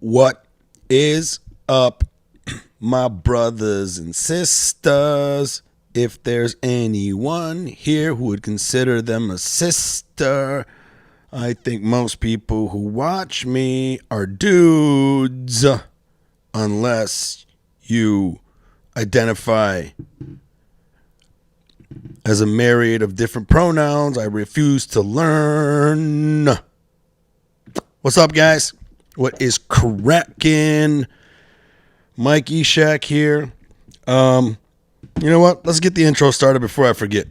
What is up, my brothers and sisters? If there's anyone here who would consider them a sister, I think most people who watch me are dudes, unless you identify as a myriad of different pronouns. I refuse to learn. What's up, guys? What is cracking? Mike Eshaq here. You know what? Let's get the intro started before I forget.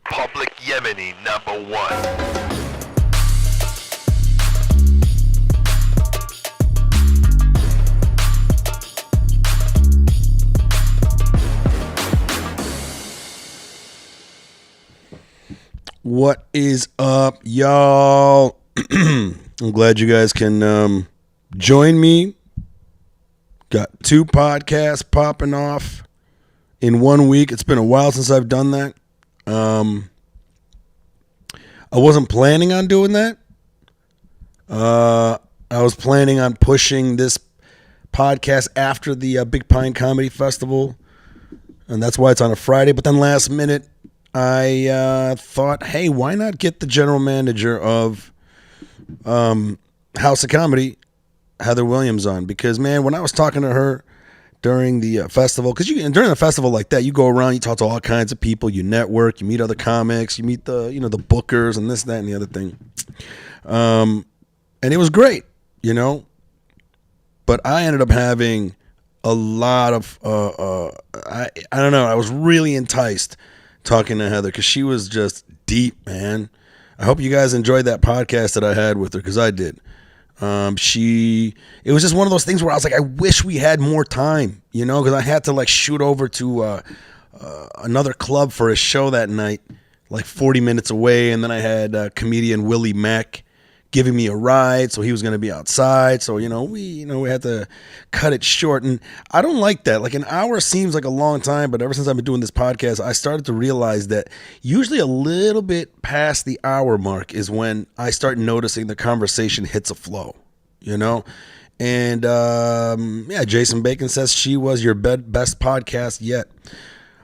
Public Yemeni #1. What is up, y'all? I'm glad you guys can join me. Got 2 podcasts popping off in 1 week. It's been a while since I've done that. I wasn't planning on doing that. I was planning on pushing this podcast after the Big Pine Comedy Festival, and that's why it's on a Friday. But then last minute, I thought, hey, why not get the general manager of House of Comedy, Heather Williams, on? Because, man, when I was talking to her during the festival, because during a festival like that, you go around, you talk to all kinds of people, you network, you meet other comics, you meet the bookers and this, that, and the other thing. And it was great, but I ended up having a lot of, I don't know, I was really enticed talking to Heather because she was just deep, man. I hope you guys enjoyed that podcast that I had with her, because I did. It was just one of those things where I was like, I wish we had more time, because I had to shoot over to another club for a show that night, 40 minutes away, and then I had comedian Willie Mack giving me a ride, so he was going to be outside. So, we had to cut it short. And I don't like that. An hour seems like a long time, but ever since I've been doing this podcast, I started to realize that usually a little bit past the hour mark is when I start noticing the conversation hits a flow, And, Jason Bacon says she was your best podcast yet.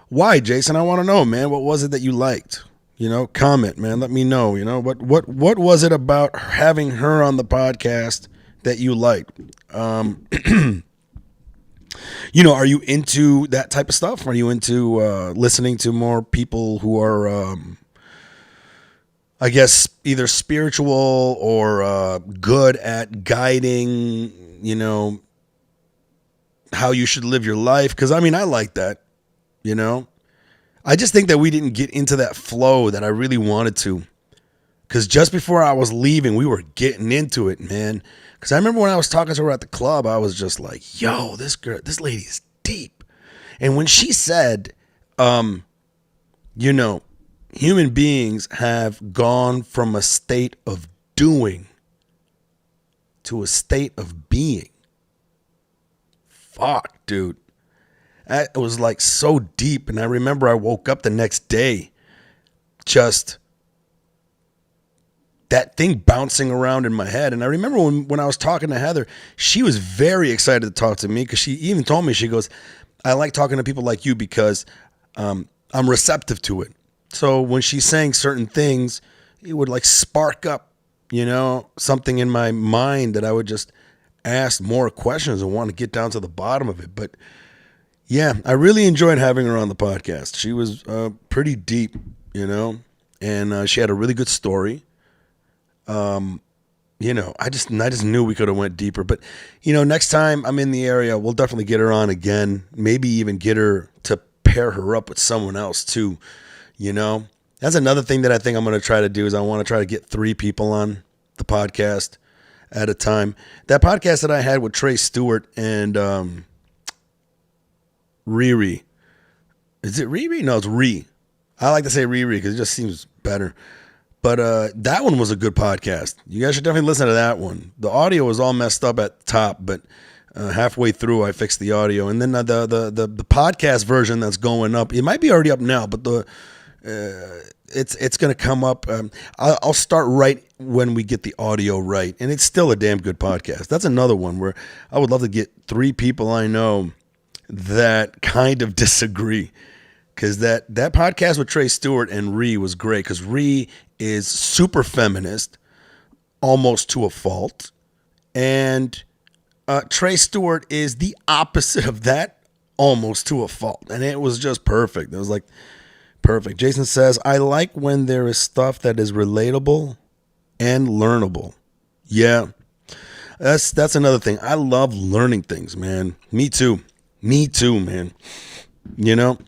Why, Jason? I want to know, man. What was it that you liked? Comment, man. Let me know. What was it about having her on the podcast that you liked? Are you into that type of stuff? Are you into listening to more people who are, I guess, either spiritual or good at guiding, how you should live your life? Because, I like that, I just think that we didn't get into that flow that I really wanted to. Because just before I was leaving, we were getting into it, man. Because I remember when I was talking to her at the club, I was just like, yo, this lady is deep. And when she said, human beings have gone from a state of doing to a state of being. Fuck, dude. It was so deep. And I remember I woke up the next day, just that thing bouncing around in my head. And I remember when I was talking to Heather, she was very excited to talk to me, because she even told me, she goes, I like talking to people like you because I'm receptive to it. So when she's saying certain things, it would spark up, something in my mind that I would just ask more questions and want to get down to the bottom of it. But yeah, I really enjoyed having her on the podcast. She was pretty deep, and she had a really good story. I just knew we could have went deeper. But, next time I'm in the area, we'll definitely get her on again. Maybe even get her to pair her up with someone else too, That's another thing that I think I'm going to try to do, is I want to try to get 3 people on the podcast at a time. That podcast that I had with Trey Stewart and Riri. Is it Riri? No, it's Ree. I like to say Riri because it just seems better. But that one was a good podcast. You guys should definitely listen to that one. The audio was all messed up at the top, but halfway through I fixed the audio. And then the podcast version that's going up, it might be already up now, but it's going to come up. I'll start right when we get the audio right, and it's still a damn good podcast. That's another one where I would love to get 3 people I know that kind of disagree, because that podcast with Trey Stewart and Ree was great, because Ree is super feminist, almost to a fault, and Trey Stewart is the opposite of that, almost to a fault, and it was just perfect. It was like perfect. Jason says, I like when there is stuff that is relatable and learnable. Yeah, that's another thing. I love learning things, man. Me too, man. You know,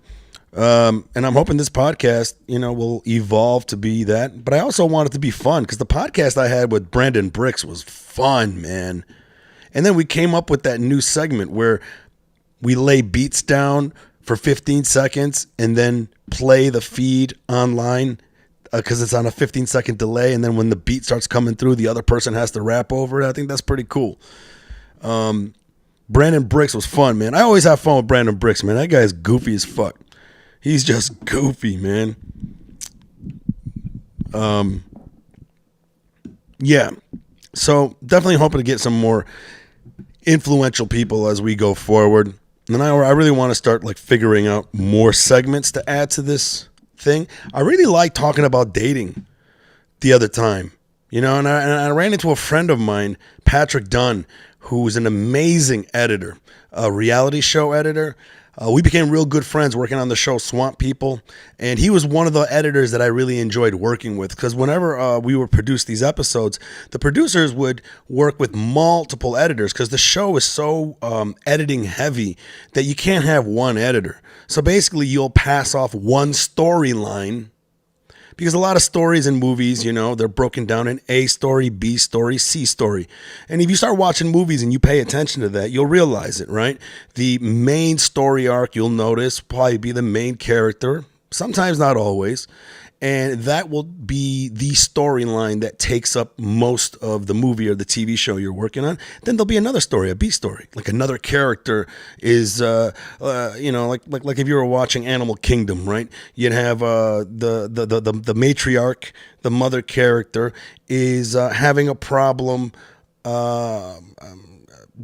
and I'm hoping this podcast, will evolve to be that. But I also want it to be fun, because the podcast I had with Brandon Bricks was fun, man. And then we came up with that new segment where we lay beats down for 15 seconds and then play the feed online, because it's on a 15-second delay. And then when the beat starts coming through, the other person has to rap over it. I think that's pretty cool. Brandon Bricks was fun, man. I always have fun with Brandon Bricks, man. That guy is goofy as fuck. He's just goofy, man. Yeah. So definitely hoping to get some more influential people as we go forward. And I really want to start figuring out more segments to add to this thing. I really like talking about dating the other time, and I ran into a friend of mine, Patrick Dunn, who's an amazing editor, a reality show editor. We became real good friends working on the show Swamp People, and he was one of the editors that I really enjoyed working with, because whenever we would produce these episodes, the producers would work with multiple editors, because the show is so editing heavy that you can't have one editor. So basically you'll pass off one storyline, because a lot of stories in movies, they're broken down in A story, B story, C story. And if you start watching movies and you pay attention to that, you'll realize it, right? The main story arc, you'll notice, will probably be the main character, sometimes not always. And that will be the storyline that takes up most of the movie or the TV show you're working on. Then there'll be another story, a B story. Like another character is, like if you were watching Animal Kingdom, right? You'd have the matriarch, the mother character, is having a problem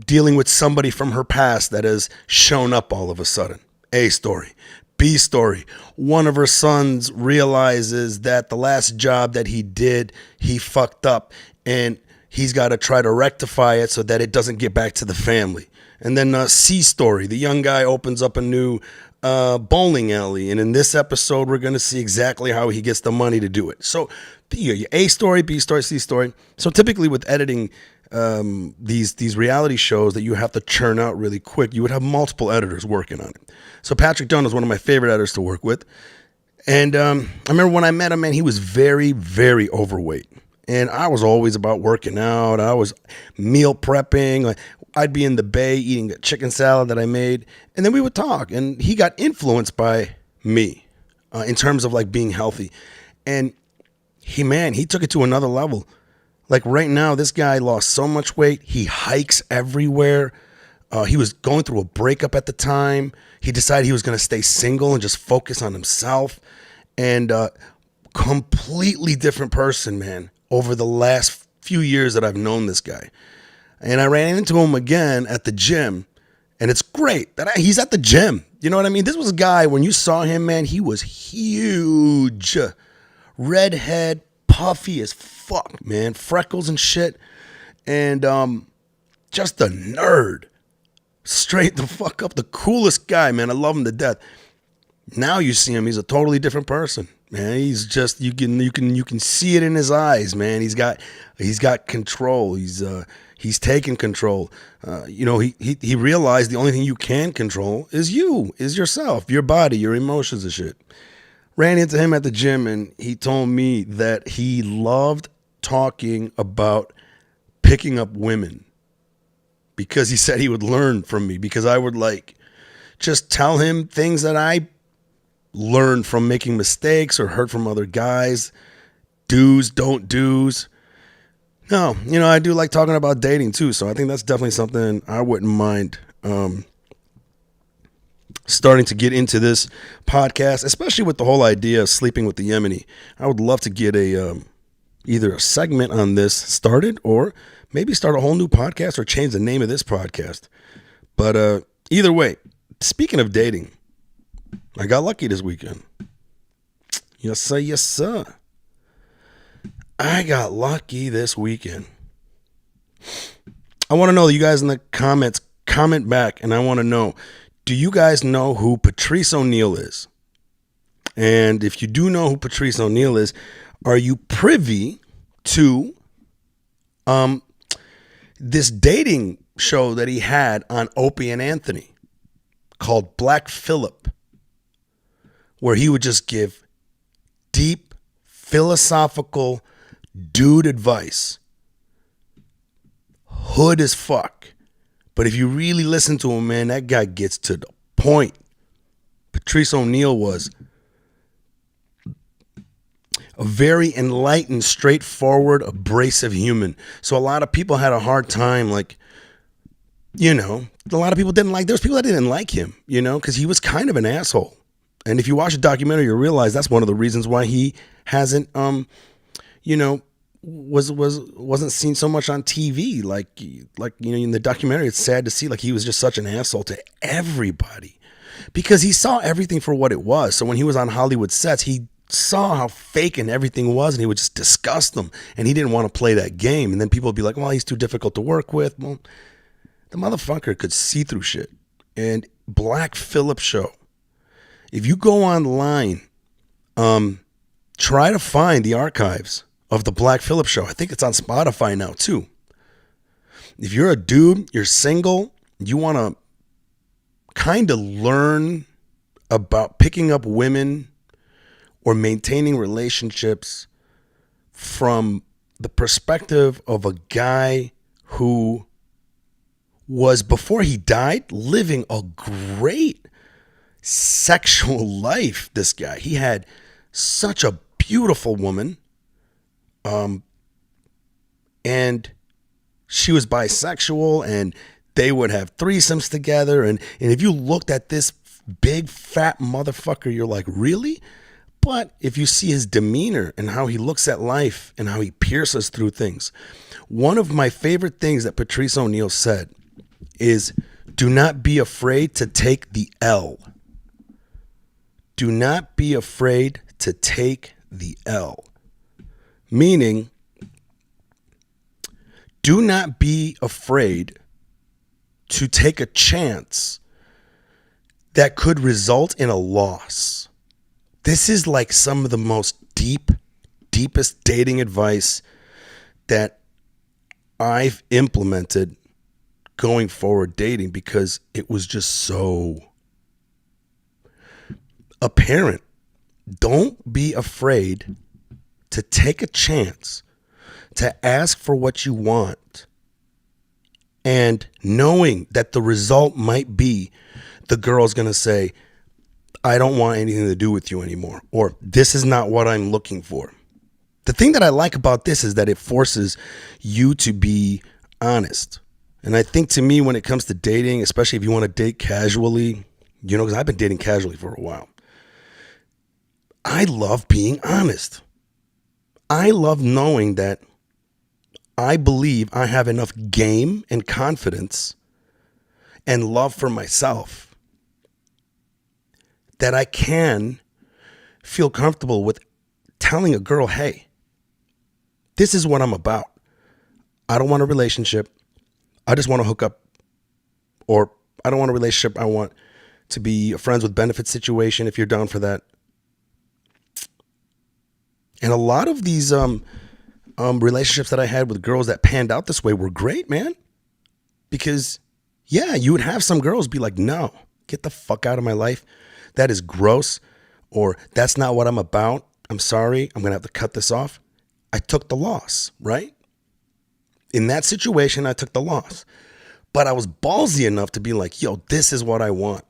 dealing with somebody from her past that has shown up all of a sudden. A story. B story. One of her sons realizes that the last job that he did, he fucked up, and he's got to try to rectify it so that it doesn't get back to the family. And then C story. The young guy opens up a new bowling alley, and in this episode, we're going to see exactly how he gets the money to do it. So your A story, B story, C story. So typically with editing these reality shows that you have to churn out really quick, you would have multiple editors working on it. So Patrick Dunn was one of my favorite editors to work with. And I remember when I met him, man, he was very, very overweight. And I was always about working out. I was meal prepping. I'd be in the bay eating the chicken salad that I made. And then we would talk. And he got influenced by me in terms of being healthy. And he took it to another level. Right now, this guy lost so much weight. He hikes everywhere. He was going through a breakup at the time. He decided he was going to stay single and just focus on himself. And completely different person, man, over the last few years that I've known this guy. And I ran into him again at the gym. And it's great that he's at the gym. You know what I mean? This was a guy, when you saw him, man, he was huge. Redhead, puffy as fuck, man. Freckles and shit. And just a nerd. Straight the fuck up. The coolest guy, man. I love him to death. Now you see him, he's a totally different person, man. He's just, you can see it in his eyes, man. He's got control. He's taken control. He realized the only thing you can control is yourself, your body, your emotions and shit. Ran into him at the gym, and he told me that he loved talking about picking up women, because he said he would learn from me, because I would just tell him things that I learned from making mistakes or heard from other guys, do's, don't do's. No, I do like talking about dating too. So I think that's definitely something I wouldn't mind starting to get into this podcast, especially with the whole idea of sleeping with the Yemeni. I would love to get either a segment on this started, or maybe start a whole new podcast, or change the name of this podcast. But either way, speaking of dating, I got lucky this weekend. Yes, sir. Yes, sir. I got lucky this weekend. I want to know, you guys in the comments, comment back, and I want to know, do you guys know who Patrice O'Neal is? And if you do know who Patrice O'Neal is, are you privy to this dating show that he had on Opie and Anthony called Black Phillip, where he would just give deep, philosophical dude advice, hood as fuck. But if you really listen to him, man, that guy gets to the point. Patrice O'Neal was a very enlightened, straightforward, abrasive human. So a lot of people had a hard time, like, you know, a lot of people didn't like, there's people that didn't like him, you know, because he was kind of an asshole. And if you watch the documentary, you realize that's one of the reasons why he hasn't, you know, wasn't seen so much on TV. Like, you know, in the documentary, it's sad to see, like, he was just such an asshole to everybody because he saw everything for what it was. So when he was on Hollywood sets, he saw how fake and everything was, and he would just discuss them, and he didn't want to play that game. And then people would be like, well, he's too difficult to work with. Well, the motherfucker could see through shit. And Black Phillip show, if you go online, try to find the archives of the Black Phillip show. I think it's on Spotify now too. If you're a dude, you're single, you want to kind of learn about picking up women or maintaining relationships from the perspective of a guy who was, before he died, living a great sexual life. This guy, he had such a beautiful woman, and she was bisexual, and they would have threesomes together. And if you looked at this big fat motherfucker, you're like, really? But if you see his demeanor and how he looks at life and how he pierces through things, one of my favorite things that Patrice O'Neal said is, do not be afraid to take the L. Do not be afraid to take the L. Meaning, do not be afraid to take a chance that could result in a loss. This is like some of the most deepest dating advice that I've implemented going forward dating, because it was just so apparent. Don't be afraid to take a chance to ask for what you want, and knowing that the result might be the girl's going to say, I don't want anything to do with you anymore, or this is not what I'm looking for. The thing that I like about this is that it forces you to be honest. And I think, to me, when it comes to dating, especially if you want to date casually, you know, because I've been dating casually for a while, I love being honest. I love knowing that I believe I have enough game and confidence and love for myself that I can feel comfortable with telling a girl, hey, this is what I'm about. I don't want a relationship. I just want to hook up. Or I don't want a relationship. I want to be a friends with benefits situation, if you're down for that. And a lot of these relationships that I had with girls that panned out this way were great, man. Because, yeah, you would have some girls be like, no, get the fuck out of my life. That is gross. Or that's not what I'm about. I'm sorry. I'm going to have to cut this off. I took the loss, right? In that situation, I took the loss. But I was ballsy enough to be like, yo, this is what I want.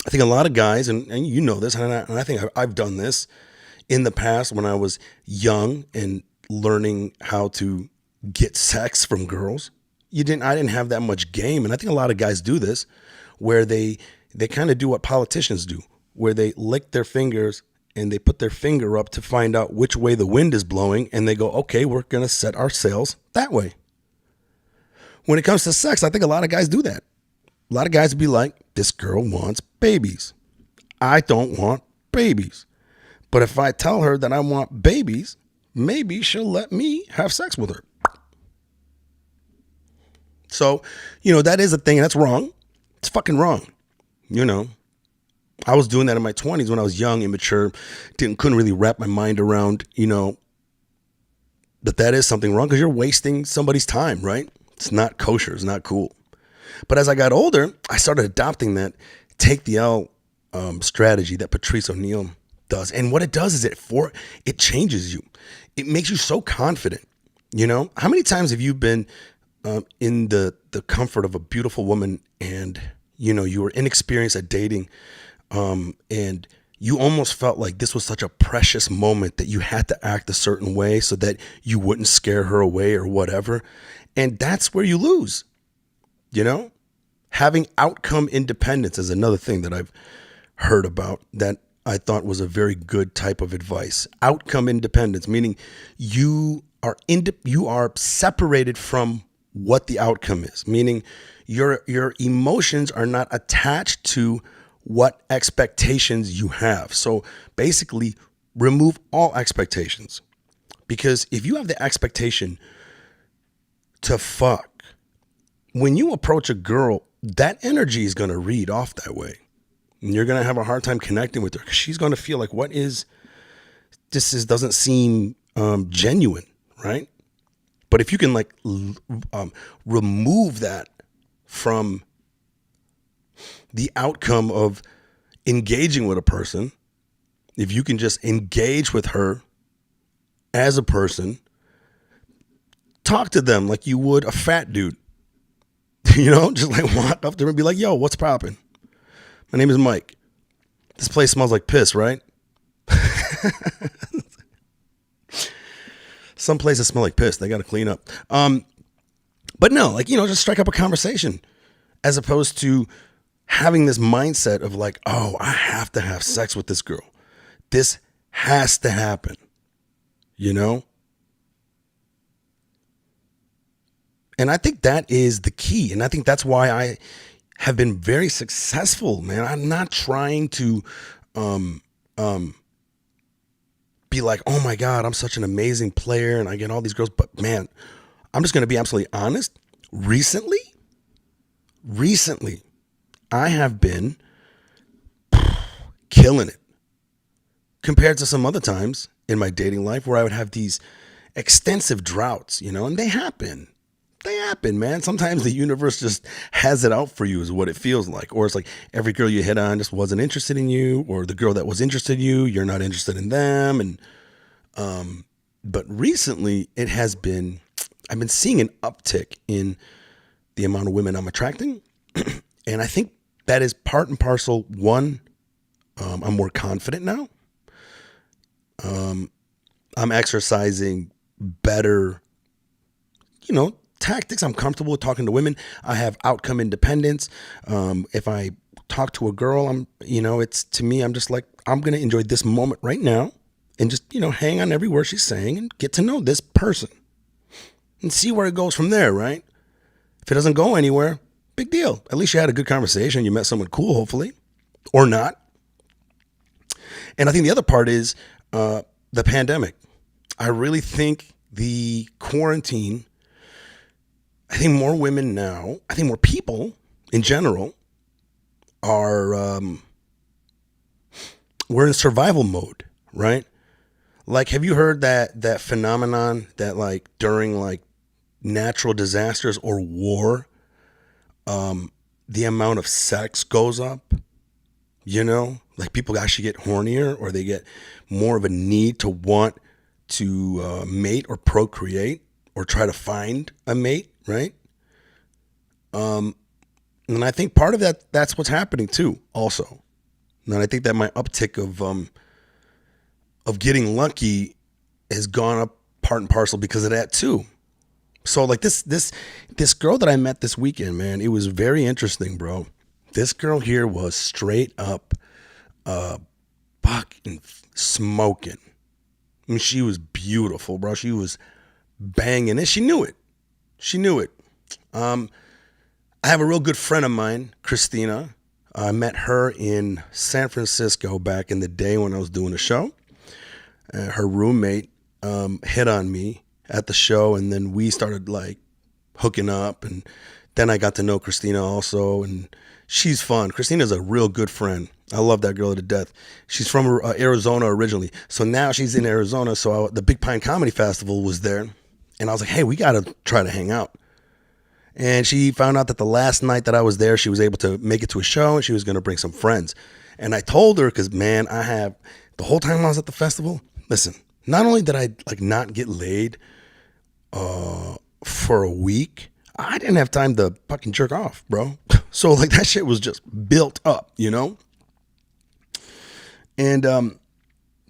I think a lot of guys, and you know this, and I think I've done this in the past when I was young and learning how to get sex from girls. I didn't have that much game. And I think a lot of guys do this, where they kind of do what politicians do, where they lick their fingers and they put their finger up to find out which way the wind is blowing. And they go, okay, we're going to set our sails that way. When it comes to sex, I think a lot of guys do that. A lot of guys be like, this girl wants babies. I don't want babies. But if I tell her that I want babies, maybe she'll let me have sex with her. So, that is a thing, and that's wrong. It's fucking wrong. I was doing that in my 20s when I was young, immature, couldn't really wrap my mind around, that is something wrong, because you're wasting somebody's time, right? It's not kosher. It's not cool. But as I got older, I started adopting that take the L strategy that Patrice O'Neal does. And what it does is it changes you. It makes you so confident. How many times have you been in the comfort of a beautiful woman, and you were inexperienced at dating, and you almost felt like this was such a precious moment that you had to act a certain way so that you wouldn't scare her away or whatever. And that's where you lose. Having outcome independence is another thing that I've heard about that I thought was a very good type of advice. Outcome independence, meaning you are separated from what the outcome is, meaning your emotions are not attached to what expectations you have. So basically, remove all expectations, because if you have the expectation to fuck, when you approach a girl, that energy is going to read off that way. And you're going to have a hard time connecting with her, because she's going to feel like, doesn't seem genuine, right? But if you can remove that from the outcome of engaging with a person, if you can just engage with her as a person, talk to them like you would a fat dude. Just walk up to her and be like, yo, what's poppin'? My name is Mike. This place smells like piss, right? Some places smell like piss. They got to clean up. But no, just strike up a conversation, as opposed to having this mindset of oh, I have to have sex with this girl. This has to happen, And I think that is the key. And I think that's why I have been very successful, man. I'm not trying to be like, oh my God, I'm such an amazing player and I get all these girls. But man, I'm just going to be absolutely honest. Recently, I have been killing it compared to some other times in my dating life where I would have these extensive droughts, and they happen. They happen, man. Sometimes the universe just has it out for you is what it feels like. Or it's like every girl you hit on just wasn't interested in you, or the girl that was interested in you, you're not interested in them. And but recently I've been seeing an uptick in the amount of women I'm attracting. And I think that is part and parcel. One, I'm more confident now. I'm exercising better, tactics. I'm comfortable with talking to women. I have outcome independence. If I talk to a girl, it's to me, I'm just like, I'm going to enjoy this moment right now and just, hang on every word she's saying and get to know this person and see where it goes from there, right? If it doesn't go anywhere, big deal. At least you had a good conversation. You met someone cool, hopefully, or not. And I think the other part is the pandemic. I really think the quarantine, I think more women now, I think more people in general are, we're in survival mode, right? Have you heard that phenomenon that during natural disasters or war, the amount of sex goes up, people actually get hornier, or they get more of a need to want to mate or procreate or try to find a mate, right? And I think part of that's what's happening too, also. And I think that my uptick of getting lucky has gone up part and parcel because of that too. So like this girl that I met this weekend, man, it was very interesting, bro. This girl here was straight up fucking smoking. I mean, she was beautiful, bro. She was banging and she knew it. She knew it. I have a real good friend of mine, Christina. I met her in San Francisco back in the day when I was doing a show. Her roommate hit on me at the show, and then we started like hooking up, and then I got to know Christina also, and she's fun. Christina's a real good friend. I love that girl to death. She's from Arizona originally, so now she's in Arizona. So the Big Pine Comedy Festival was there, and I was like, hey, we got to try to hang out. And she found out that the last night that I was there, she was able to make it to a show, and she was going to bring some friends. And I told her, because man, the whole time I was at the festival, listen, not only did I like not get laid for a week, I didn't have time to fucking jerk off, bro. So like that shit was just built up, you know? And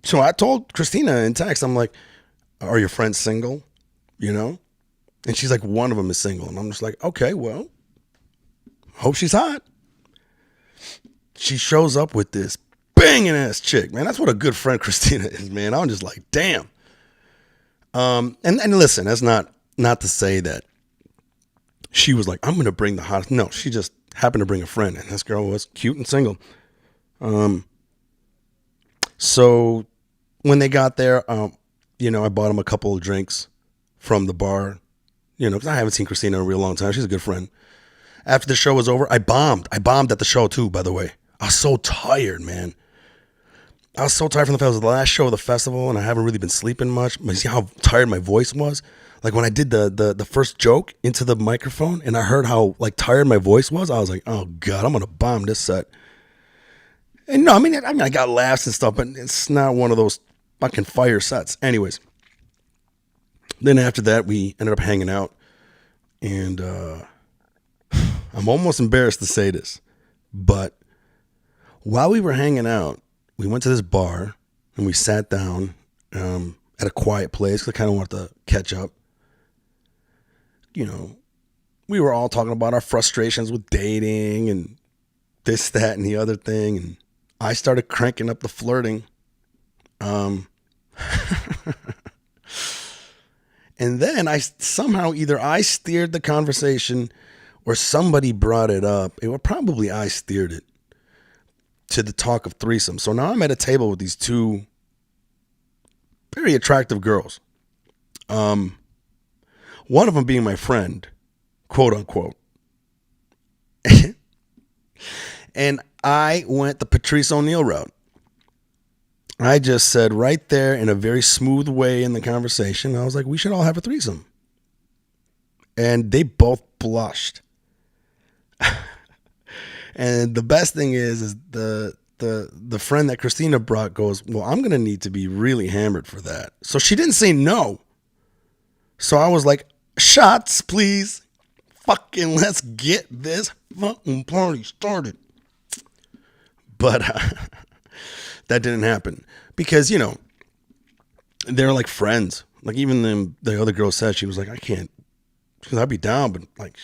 so I told Christina in text, I'm like, are your friends single? You know? And she's like, one of them is single. And I'm just like, okay, well, hope she's hot. She shows up with this banging ass chick, man. That's what a good friend Christina is, man. I'm just like, damn. And listen, that's not to say that she was like, I'm going to bring the hottest. No, she just happened to bring a friend, and this girl was cute and single. So when they got there, I bought them a couple of drinks from the bar, because I haven't seen Christina in a real long time. She's a good friend. After the show was over, I bombed. I bombed at the show too, by the way. I was so tired, man. I was so tired from the festival. It was the last show of the festival, and I haven't really been sleeping much. But you see how tired my voice was? Like when I did the first joke into the microphone, and I heard how like tired my voice was, I was like, oh God, I'm going to bomb this set. And no, I mean, I got laughs and stuff, but it's not one of those fucking fire sets. Anyways. Then after that, we ended up hanging out, and I'm almost embarrassed to say this, but while we were hanging out, we went to this bar, and we sat down at a quiet place because I kind of wanted to catch up. We were all talking about our frustrations with dating and this, that, and the other thing, and I started cranking up the flirting. And then either I steered the conversation or somebody brought it up. It was probably I steered it to the talk of threesome. So now I'm at a table with these two very attractive girls. One of them being my friend, quote unquote. And I went the Patrice O'Neal route. I just said right there in a very smooth way in the conversation, I was like, we should all have a threesome. And they both blushed. And the best thing is the friend that Christina brought goes, well, I'm going to need to be really hammered for that. So she didn't say no. So I was like, shots, please. Fucking let's get this fucking party started. But that didn't happen because, they're like friends. Like even the other girl said, she was like, I can't, because I'd be down, but like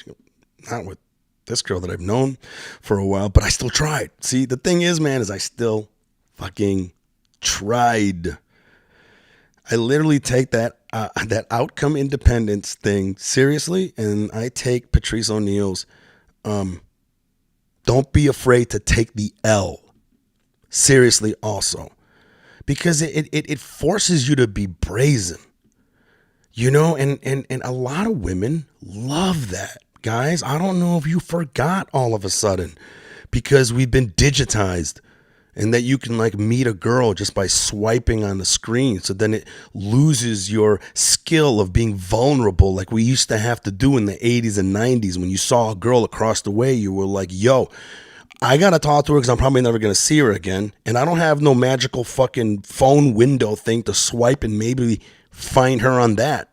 not with this girl that I've known for a while, but I still tried. See, the thing is, man, is I still fucking tried. I literally take that outcome independence thing seriously, and I take Patrice O'Neal's don't be afraid to take the L seriously also, because it forces you to be brazen, and a lot of women love that. Guys, I don't know if you forgot all of a sudden because we've been digitized, and that you can like meet a girl just by swiping on the screen. So then it loses your skill of being vulnerable like we used to have to do in the 80s and 90s. When you saw a girl across the way, you were like, yo, I got to talk to her because I'm probably never going to see her again. And I don't have no magical fucking phone window thing to swipe and maybe find her on that.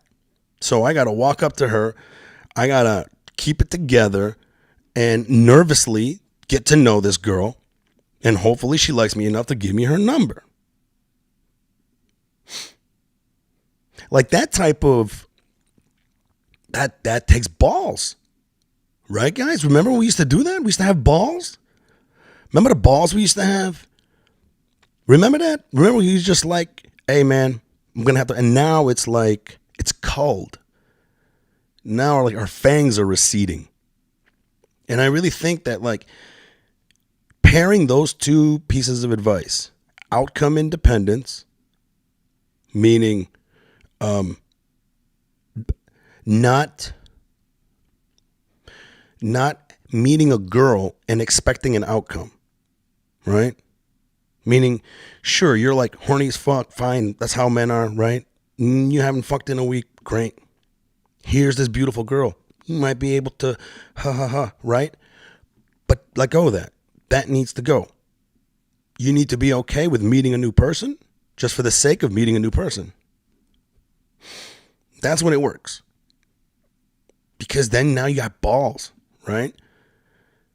So I got to walk up to her. I got to keep it together and nervously get to know this girl. And hopefully she likes me enough to give me her number. Like that type of That takes balls. Right, guys? Remember when we used to do that? We used to have balls. Remember the balls we used to have? Remember that? Remember he was just like, hey, man, I'm going to have to. And now it's like, it's cold. Now like our fangs are receding. And I really think that like pairing those two pieces of advice, outcome independence, meaning not meeting a girl and expecting an outcome, right? Meaning, sure, you're like horny as fuck, fine, that's how men are, right? You haven't fucked in a week, great. Here's this beautiful girl. You might be able to, right? But let go of that. That needs to go. You need to be okay with meeting a new person just for the sake of meeting a new person. That's when it works. Because then now you got balls, right?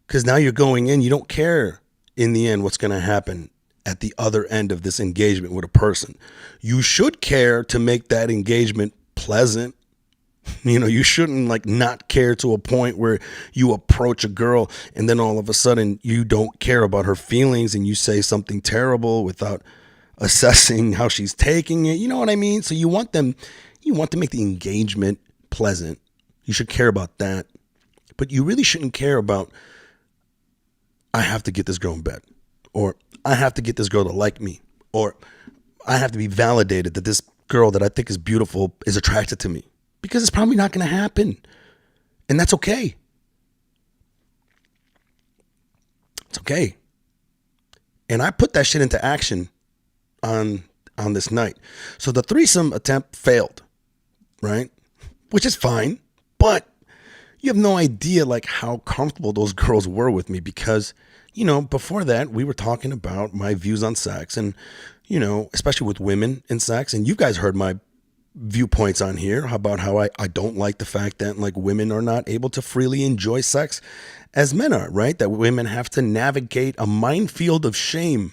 Because now you're going in, you don't care in the end what's going to happen at the other end of this engagement with a person. You should care to make that engagement pleasant. You know, you shouldn't like not care to a point where you approach a girl and then all of a sudden you don't care about her feelings and you say something terrible without assessing how she's taking it. You know what I mean? So you want to make the engagement pleasant. You should care about that. But you really shouldn't care about, I have to get this girl in bed, or I have to get this girl to like me, or I have to be validated that this girl that I think is beautiful is attracted to me, because it's probably not going to happen. And that's okay. It's okay. And I put that shit into action on this night. So the threesome attempt failed, right? Which is fine, but you have no idea like how comfortable those girls were with me, because, you know, before that we were talking about my views on sex and, you know, especially with women in sex. And you guys heard my viewpoints on here about how I don't like the fact that like women are not able to freely enjoy sex as men are, right? That women have to navigate a minefield of shame,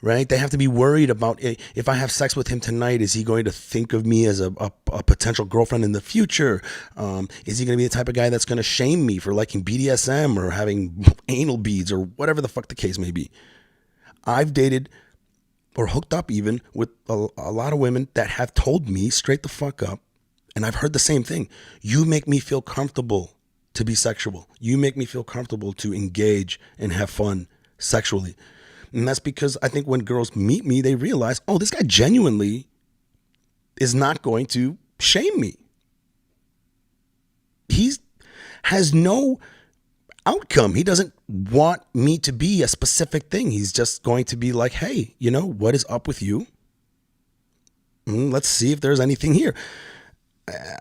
right? They have to be worried about, if I have sex with him tonight, is he going to think of me as a potential girlfriend in the future? Is he going to be the type of guy that's going to shame me for liking BDSM or having anal beads or whatever the fuck the case may be? I've dated or hooked up even with a lot of women that have told me straight the fuck up, and I've heard the same thing. You make me feel comfortable to be sexual. You make me feel comfortable to engage and have fun sexually. And that's because I think when girls meet me, they realize, oh, this guy genuinely is not going to shame me. He has no outcome. He doesn't want me to be a specific thing. He's just going to be like, hey, you know, what is up with you? Let's see if there's anything here.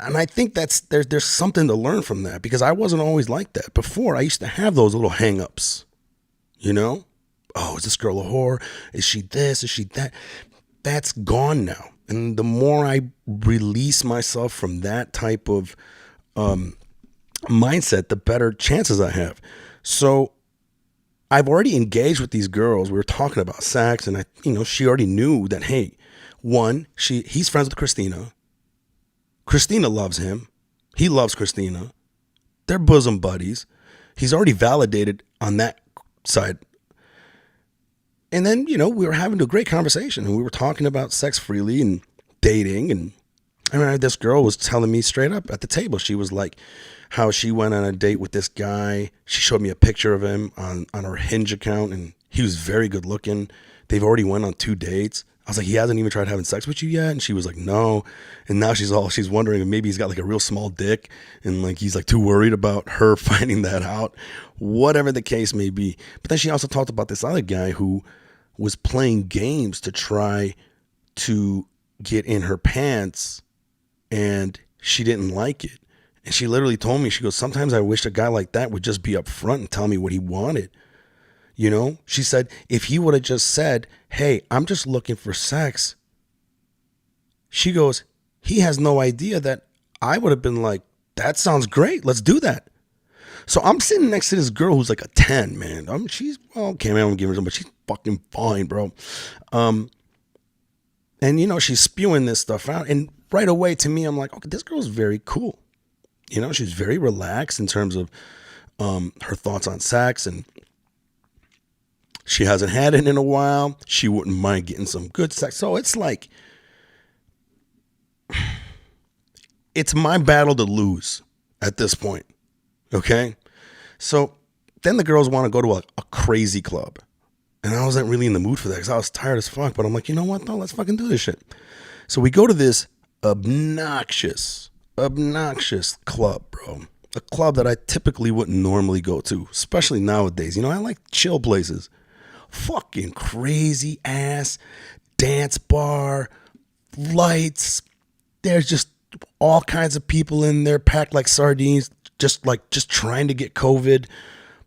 And I think there's something to learn from that, because I wasn't always like that. Before, I used to have those little hang-ups, you know? Oh, is this girl a whore? Is she this? Is she that? That's gone now. And the more I release myself from that type of mindset, the better chances I have. So I've already engaged with these girls. We were talking about sex, and she already knew that, hey, one, he's friends with Christina. Christina loves him. He loves Christina. They're bosom buddies. He's already validated on that side. And then, we were having a great conversation, and we were talking about sex freely and dating. And I remember this girl was telling me straight up at the table. She was like, how she went on a date with this guy. She showed me a picture of him on her Hinge account, and he was very good looking. They've already went on 2 dates. I was like, he hasn't even tried having sex with you yet? And she was like, no. And now she's wondering if maybe he's got like a real small dick, and like he's like too worried about her finding that out, whatever the case may be. But then she also talked about this other guy who was playing games to try to get in her pants, and she didn't like it. And she literally told me, she goes, sometimes I wish a guy like that would just be upfront and tell me what he wanted. She said, if he would have just said, hey, I'm just looking for sex. She goes, he has no idea that I would have been like, that sounds great. Let's do that. So I'm sitting next to this girl who's like a 10, man. She's, okay, man, I'm giving her something, but she's fucking fine, bro. And, she's spewing this stuff out. And right away to me, I'm like, okay, this girl's very cool. You know, she's very relaxed in terms of her thoughts on sex, and she hasn't had it in a while. She wouldn't mind getting some good sex. So it's like, it's my battle to lose at this point. Okay? So then the girls want to go to a crazy club. And I wasn't really in the mood for that because I was tired as fuck. But I'm like, you know what, though? Let's fucking do this shit. So we go to this obnoxious club, bro. A club that I typically wouldn't normally go to, especially nowadays. You know, I like chill places. Fucking crazy ass dance bar, lights. There's just all kinds of people in there packed like sardines, just trying to get COVID.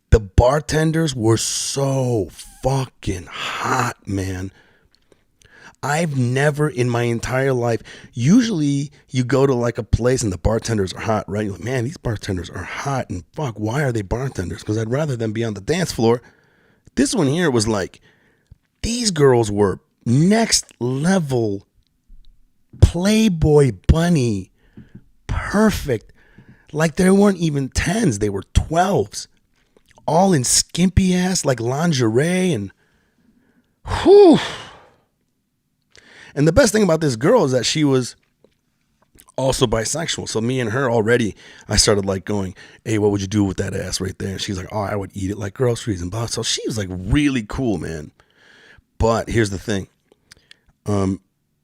The bartenders were so fucking hot, man. I've never in my entire life, usually you go to like a place and the bartenders are hot, right? You're like, man, these bartenders are hot, and fuck, why are they bartenders? Because I'd rather them be on the dance floor. This one here was like, these girls were next level Playboy bunny, perfect. Like they weren't even 10s, they were 12s. All in skimpy ass, like lingerie, and whew. And the best thing about this girl is that she was also bisexual. So me and her already, I started like going, hey, what would you do with that ass right there? And she's like, oh, I would eat it like groceries and blah. So she was like really cool, man. But here's the thing.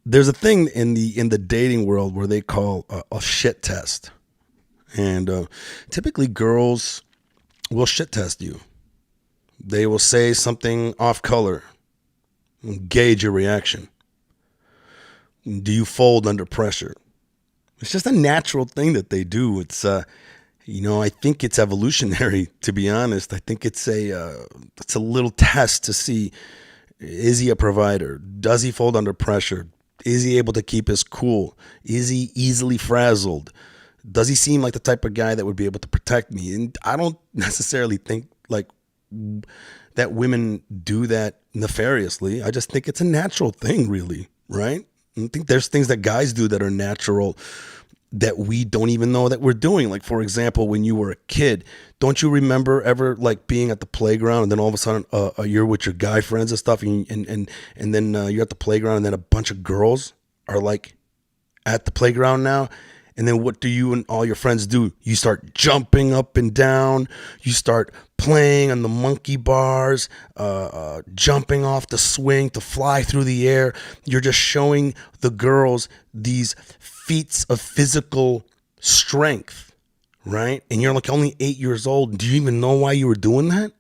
There's a thing in the dating world where they call a shit test. And typically girls will shit test you. They will say something off color and gauge your reaction. Do you fold under pressure? It's just a natural thing that they do. It's, you know, I think it's evolutionary, to be honest. I think it's a little test to see, is he a provider? Does he fold under pressure? Is he able to keep his cool? Is he easily frazzled? Does he seem like the type of guy that would be able to protect me? And I don't necessarily think like that women do that nefariously. I just think it's a natural thing, really, right? I think there's things that guys do that are natural that we don't even know that we're doing. Like, for example, when you were a kid, don't you remember ever like being at the playground and then all of a sudden you're with your guy friends and stuff and then you're at the playground and then a bunch of girls are like at the playground now. And then what do you and all your friends do? You start jumping up and down. You start playing on the monkey bars, jumping off the swing to fly through the air. You're just showing the girls these feats of physical strength, right? And you're like only 8 years old. Do you even know why you were doing that?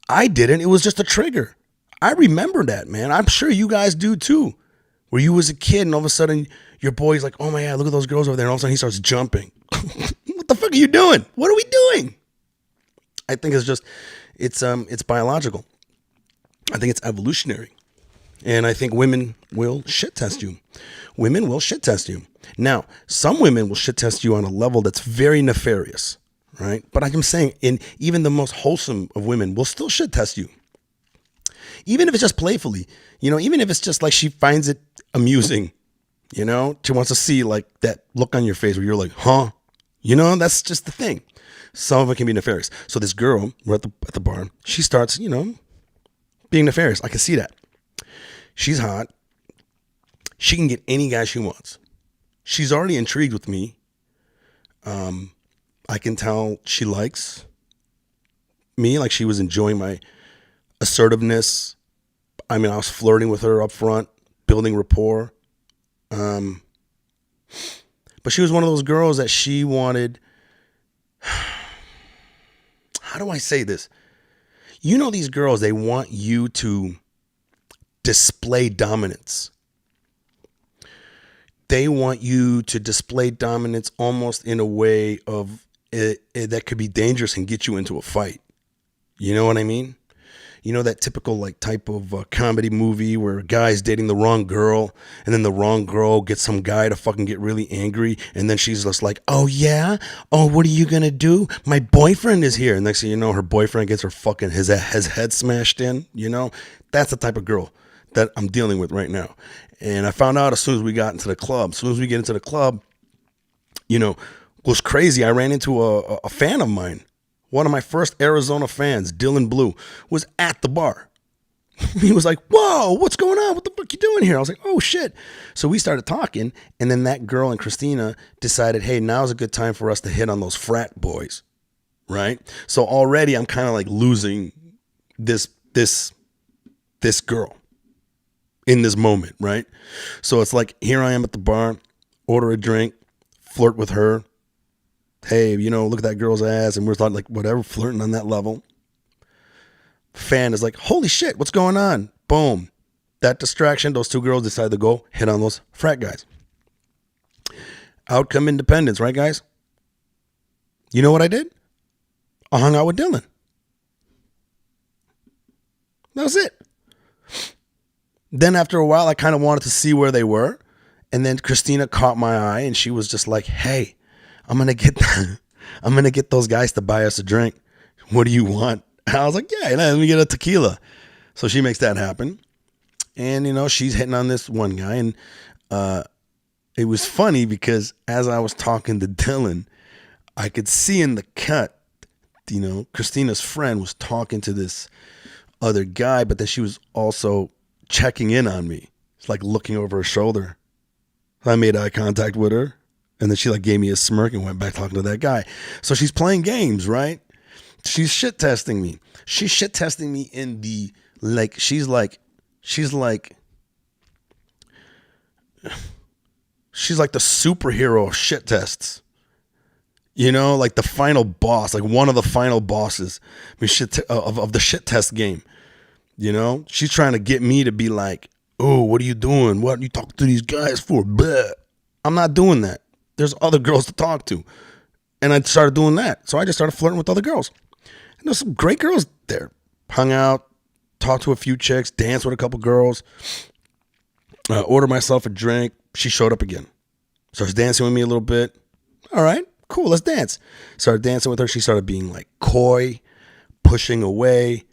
I didn't. It was just a trigger. I remember that, man. I'm sure you guys do too. Where you was a kid and all of a sudden your boy's like, oh my God, look at those girls over there. And all of a sudden he starts jumping. What the fuck are you doing? What are we doing? I think it's just, it's biological. I think it's evolutionary. And I think women will shit test you. Women will shit test you. Now, some women will shit test you on a level that's very nefarious, right? But I'm saying even the most wholesome of women will still shit test you. Even if it's just playfully, you know, even if it's just like she finds it amusing, you know, she wants to see like that look on your face where you're like, huh? You know, that's just the thing. Some of it can be nefarious. So this girl, we're at the bar, she starts, you know, being nefarious. I can see that. She's hot. She can get any guy she wants. She's already intrigued with me. I can tell she likes me, like she was enjoying my assertiveness. I mean, I was flirting with her up front, building rapport. But she was one of those girls that she wanted. How do I say this? You know, these girls, they want you to display dominance. They want you to display dominance almost in a way of that could be dangerous and get you into a fight. You know what I mean? You know, that typical like type of comedy movie where a guy's dating the wrong girl and then the wrong girl gets some guy to fucking get really angry. And then she's just like, oh yeah? Oh, what are you going to do? My boyfriend is here. And next thing you know, her boyfriend gets her fucking his head smashed in. You know, that's the type of girl that I'm dealing with right now. And I found out as soon as we got into the club, as soon as we get into the club, you know, was crazy. I ran into a fan of mine. One of my first Arizona fans, Dylan Blue, was at the bar. He was like, whoa, what's going on? What the fuck you doing here? I was like, oh shit. So we started talking, and then that girl and Christina decided, hey, now's a good time for us to hit on those frat boys, right? So already I'm kind of like losing this girl in this moment, right? So it's like, here I am at the bar, order a drink, flirt with her. Hey, you know, look at that girl's ass, and we're like, whatever, flirting on that level. Fan is like, holy shit, what's going on? Boom. That distraction, those two girls decide to go hit on those frat guys. Outcome independence, right, guys? You know what I did? I hung out with Dylan. That was it. Then after a while, I kind of wanted to see where they were. And then Christina caught my eye, and she was just like, hey, I'm going to get those guys to buy us a drink. What do you want? I was like, yeah, let me get a tequila. So she makes that happen. And, you know, she's hitting on this one guy. And it was funny because as I was talking to Dylan, I could see in the cut, you know, Christina's friend was talking to this other guy, but then she was also checking in on me. It's like looking over her shoulder. I made eye contact with her. And then she like gave me a smirk and went back talking to that guy. So she's playing games, right? She's shit testing me. She's shit testing me in the, like, she's like the superhero of shit tests. You know, like the final boss, like one of the final bosses of the shit test game. You know, she's trying to get me to be like, oh, what are you doing? What are you talking to these guys for? Bleh. I'm not doing that. There's other girls to talk to. And I started doing that. So I just started flirting with other girls. And there's some great girls there. Hung out, talked to a few chicks, danced with a couple girls, ordered myself a drink. She showed up again. Starts dancing with me a little bit. All right, cool, let's dance. Started dancing with her. She started being like coy, pushing away.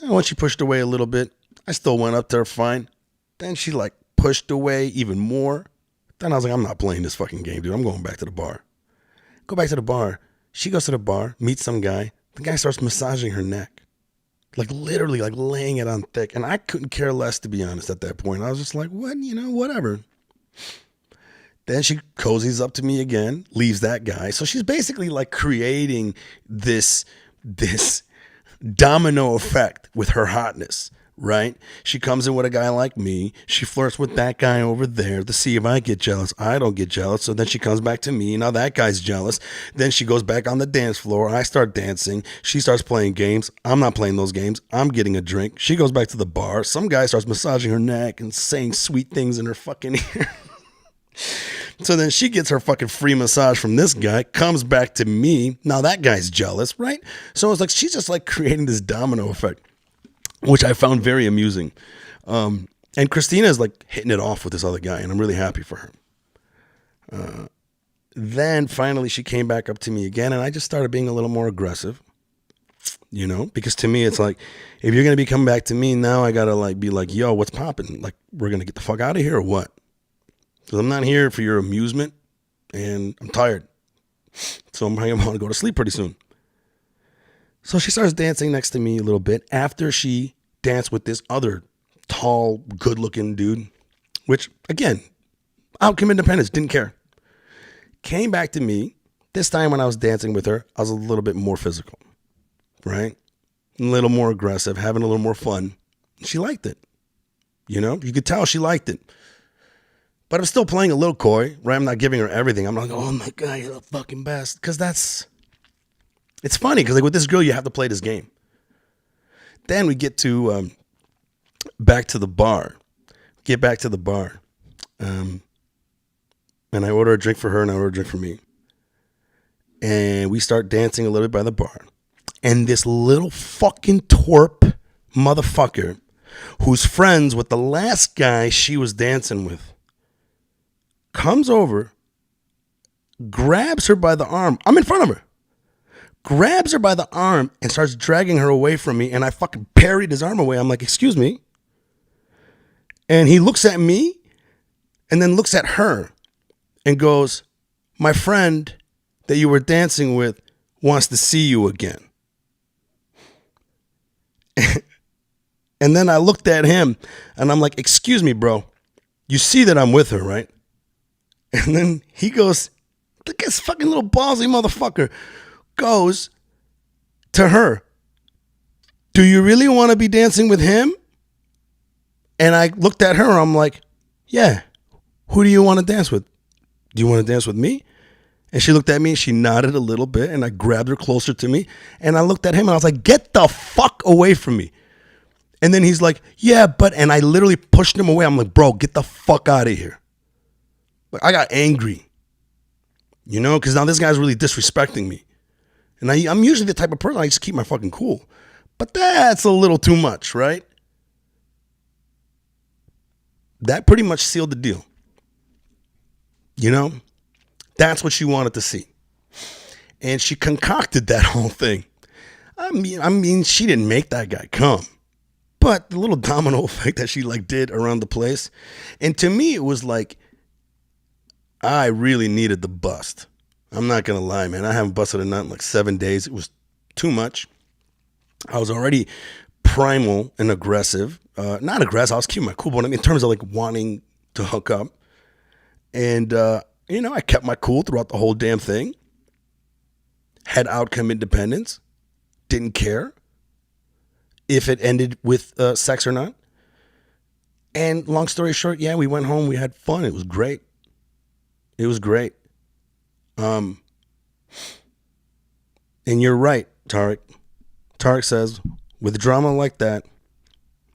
And once she pushed away a little bit, I still went up to her fine. Then she like pushed away even more. Then I was like, I'm not playing this fucking game, dude. I'm going back to the bar. Go back to the bar. She goes to the bar, meets some guy. The guy starts massaging her neck. Like literally like laying it on thick. And I couldn't care less, to be honest, at that point. I was just like, what, you know, whatever. Then she cozies up to me again, leaves that guy. So she's basically like creating this domino effect with her hotness, right? She comes in with a guy like me. She flirts with that guy over there to see if I get jealous. I don't get jealous. So then she comes back to me. Now that guy's jealous. Then she goes back on the dance floor. I start dancing. She starts playing games. I'm not playing those games. I'm getting a drink. She goes back to the bar. Some guy starts massaging her neck and saying sweet things in her fucking ear. So then she gets her fucking free massage from this guy, comes back to me. Now that guy's jealous, right? So it's like she's just like creating this domino effect, which I found very amusing. And Christina is like hitting it off with this other guy, and I'm really happy for her. Then finally she came back up to me again, and I just started being a little more aggressive, you know, because to me it's like, if you're going to be coming back to me now, I got to like be like, yo, what's popping? Like, we're going to get the fuck out of here or what? Because I'm not here for your amusement, and I'm tired. So I'm going to go to sleep pretty soon. So she starts dancing next to me a little bit after she danced with this other tall, good-looking dude, which, again, outcome independence, didn't care. Came back to me. This time when I was dancing with her, I was a little bit more physical, right? A little more aggressive, having a little more fun. She liked it. You know, you could tell she liked it. But I'm still playing a little coy, right? I'm not giving her everything. I'm like, oh my God, you're the fucking best. Because it's funny because like with this girl, you have to play this game. Then we get to back to the bar. Get back to the bar. And I order a drink for her and I order a drink for me. And we start dancing a little bit by the bar. And this little fucking twerp motherfucker who's friends with the last guy she was dancing with comes over, grabs her by the arm. I'm in front of her. Grabs her by the arm and starts dragging her away from me. And I fucking parried his arm away. I'm like, excuse me. And he looks at me and then looks at her and goes, my friend that you were dancing with wants to see you again. And then I looked at him and I'm like, excuse me, bro. You see that I'm with her, right? And then he goes, look at this fucking little ballsy motherfucker. Goes to her. Do you really want to be dancing with him? And I looked at her. I'm like, yeah. Who do you want to dance with? Do you want to dance with me? And she looked at me. She nodded a little bit. And I grabbed her closer to me. And I looked at him. And I was like, get the fuck away from me. And then he's like, yeah, but. And I literally pushed him away. I'm like, bro, get the fuck out of here. But I got angry. You know, because now this guy's really disrespecting me. And I'm usually the type of person I just keep my fucking cool. But that's a little too much, right? That pretty much sealed the deal. You know? That's what she wanted to see. And she concocted that whole thing. I mean, she didn't make that guy come. But the little domino effect that she like did around the place. And to me, it was like, I really needed the bust. I'm not going to lie, man. I haven't busted a nut in like 7 days. It was too much. I was already primal and aggressive. Not aggressive. I was keeping my cool, but in terms of like wanting to hook up. And, you know, I kept my cool throughout the whole damn thing. Had outcome independence. Didn't care if it ended with sex or not. And long story short, yeah, we went home. We had fun. It was great. It was great. And you're right, Tarek. Tarek says, with drama like that,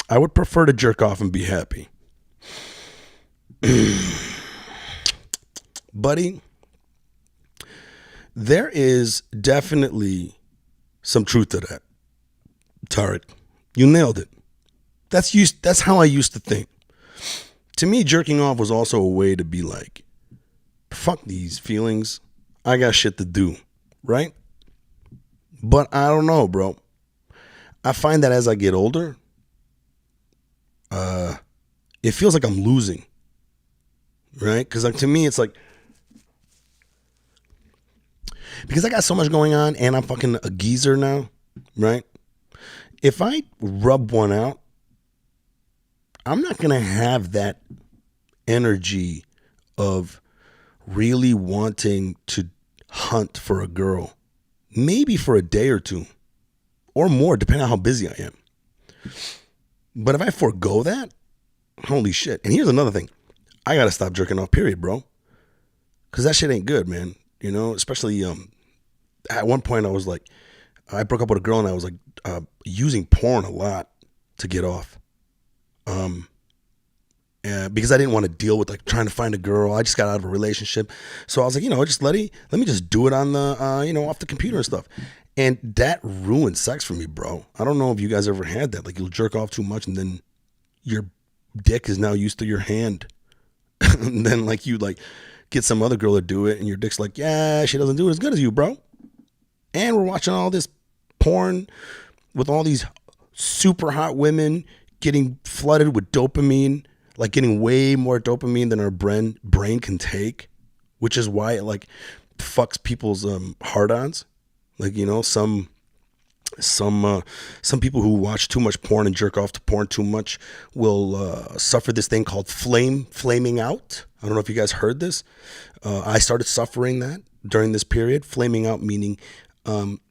I would prefer to jerk off and be happy. Buddy, there is definitely some truth to that. Tarek, you nailed it. That's how I used to think. To me, jerking off was also a way to be like, fuck these feelings. I got shit to do, right? But I don't know, bro. I find that as I get older, it feels like I'm losing, right? Because like, to me, it's like, because I got so much going on and I'm fucking a geezer now, right? If I rub one out, I'm not going to have that energy of really wanting to hunt for a girl, maybe for a day or two or more, depending on how busy I am. But if I forego that, holy shit. And here's another thing. I got to stop jerking off, period, bro. Because that shit ain't good, man. You know, especially at one point I was like, I broke up with a girl and I was like using porn a lot to get off. Because I didn't want to deal with like trying to find a girl. I just got out of a relationship. So I was like, you know, just let me just do it on the, you know, off the computer and stuff. And that ruined sex for me, bro. I don't know if you guys ever had that. Like you'll jerk off too much and then your dick is now used to your hand. And then like you like get some other girl to do it and your dick's like, yeah, she doesn't do it as good as you, bro. And we're watching all this porn with all these super hot women getting flooded with dopamine, like getting way more dopamine than our brain can take, which is why it like fucks people's hard-ons. Like, you know, some people who watch too much porn and jerk off to porn too much will suffer this thing called flaming out. I don't know if you guys heard this. I started suffering that during this period. Flaming out meaning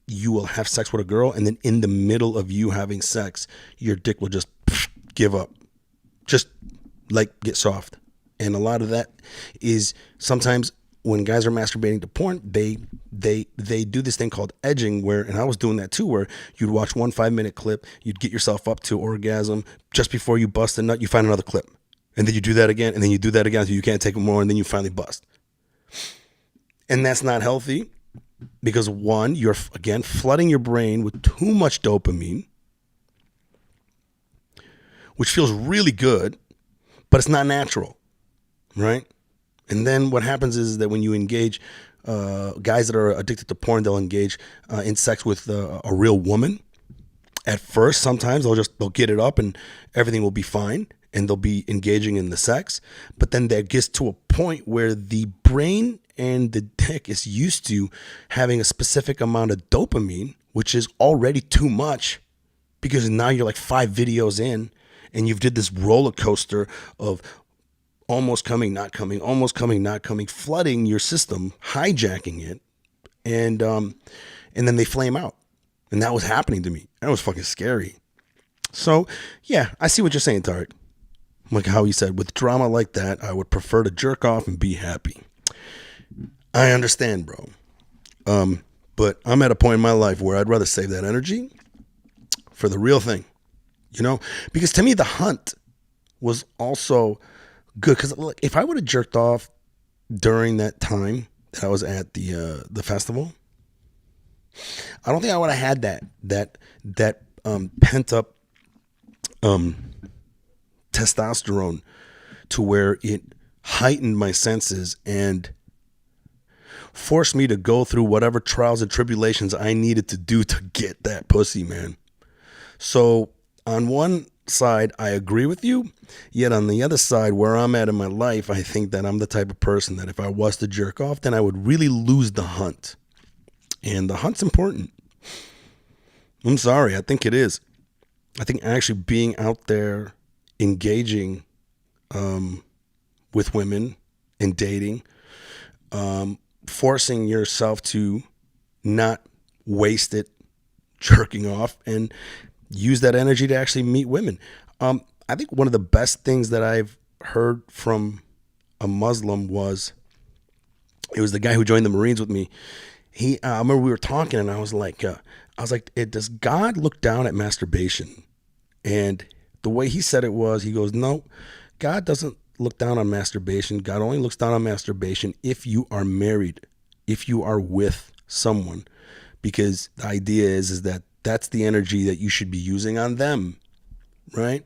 you will have sex with a girl and then in the middle of you having sex, your dick will just give up. Just like get soft. And a lot of that is sometimes when guys are masturbating to porn, they do this thing called edging where, and I was doing that too, where you'd watch 1 5-minute clip, you'd get yourself up to orgasm, just before you bust a nut, you find another clip. And then you do that again, and then you do that again until you can't take it more, and then you finally bust. And that's not healthy because one, you're again flooding your brain with too much dopamine, which feels really good, but it's not natural, right? And then what happens is that when you engage, guys that are addicted to porn, they'll engage in sex with a real woman. At first, sometimes they'll get it up and everything will be fine and they'll be engaging in the sex. But then there gets to a point where the brain and the dick is used to having a specific amount of dopamine, which is already too much because now you're like 5 videos in and you've did this roller coaster of almost coming, not coming, almost coming, not coming, flooding your system, hijacking it, and then they flame out. And that was happening to me. That was fucking scary. So, yeah, I see what you're saying, Tarek. Like how he said, with drama like that, I would prefer to jerk off and be happy. I understand, bro. But I'm at a point in my life where I'd rather save that energy for the real thing, you know? Because to me, the hunt was also good. Because if I would have jerked off during that time that I was at the festival, I don't think I would have had that pent up testosterone to where it heightened my senses and forced me to go through whatever trials and tribulations I needed to do to get that pussy, man. So on one side, I agree with you, yet on the other side, where I'm at in my life, I think that I'm the type of person that if I was to jerk off, then I would really lose the hunt. And the hunt's important. I'm sorry, I think it is. I think actually being out there engaging with women and dating, forcing yourself to not waste it jerking off and use that energy to actually meet women. I think one of the best things that I've heard from a Muslim was, it was the guy who joined the Marines with me. I remember we were talking and I was like, does God look down at masturbation? And the way he said it was, he goes, no, God doesn't look down on masturbation. God only looks down on masturbation if you are married, if you are with someone, because the idea is that that's the energy that you should be using on them, right?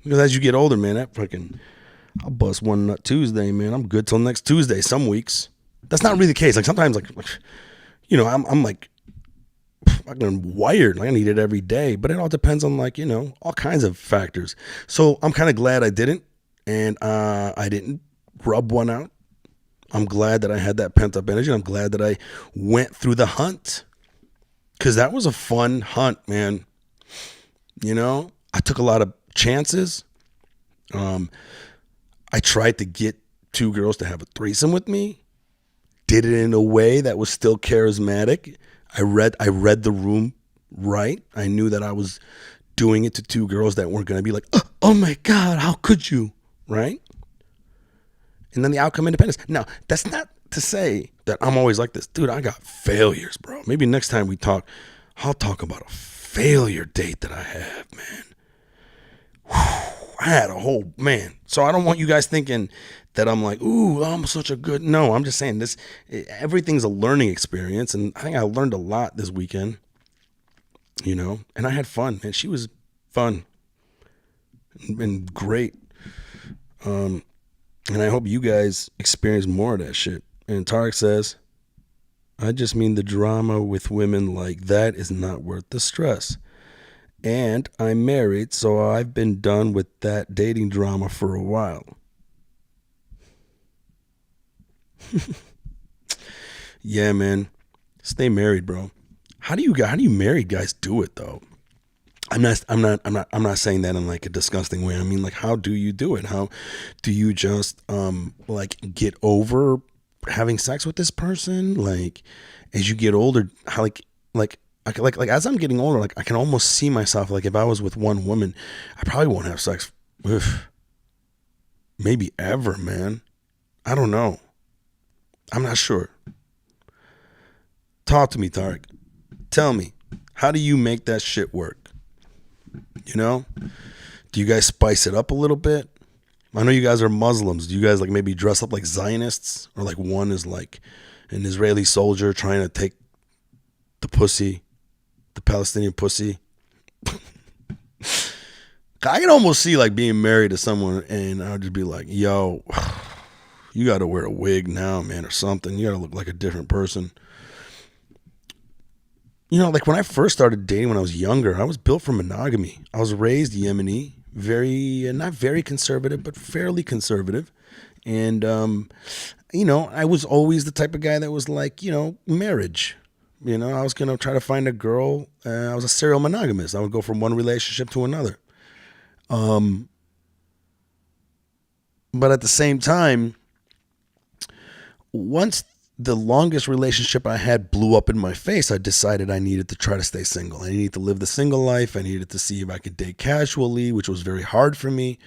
Because as you get older, man, I'll bust one nut Tuesday, man. I'm good till next Tuesday. Some weeks, that's not really the case. Like sometimes, like you know, I'm like fucking wired. Like I need it every day, but it all depends on like, you know, all kinds of factors. So I'm kind of glad I didn't, and I didn't rub one out. I'm glad that I had that pent up energy. I'm glad that I went through the hunt, because that was a fun hunt, man. You know, I took a lot of chances. I tried to get 2 girls to have a threesome with me. Did it in a way that was still charismatic. I read the room right. I knew that I was doing it to 2 girls that weren't going to be like, oh my God, how could you? Right? And then the outcome independence. Now, that's not to say that I'm always like this. Dude, I got failures, bro. Maybe next time we talk, I'll talk about a failure date that I have, man. Whew, I had a whole, man. So I don't want you guys thinking that I'm like, ooh, I'm such a good, no, I'm just saying everything's a learning experience. And I think I learned a lot this weekend, you know, and I had fun, and she was fun and great. And I hope you guys experience more of that shit. And Tarek says, I just mean the drama with women like that is not worth the stress. And I'm married, so I've been done with that dating drama for a while. Yeah, man. Stay married, bro. How do you married guys do it though? I'm not saying that in like a disgusting way. I mean, like, how do you do it? How do you just like get over having sex with this person? Like, as you get older, how like as I'm getting older, like I can almost see myself, like if I was with one woman, I probably won't have sex with maybe ever, man. I don't know. I'm not sure. Talk to me, Tarek. Tell me, how do you make that shit work? You know? Do you guys spice it up a little bit? I know you guys are Muslims. Do you guys like maybe dress up like Zionists? Or like one is like an Israeli soldier trying to take the pussy, the Palestinian pussy? I can almost see like being married to someone and I'll just be like, yo, you got to wear a wig now, man, or something. You got to look like a different person. You know, like when I first started dating when I was younger, I was built for monogamy. I was raised Yemeni, not very conservative, but fairly conservative. And, I was always the type of guy that was like, marriage. I was going to try to find a girl. I was a serial monogamist. I would go from one relationship to another. But at the same time, once the longest relationship I had blew up in my face, I decided I needed to try to stay single. I needed to live the single life. I needed to see if I could date casually, which was very hard for me.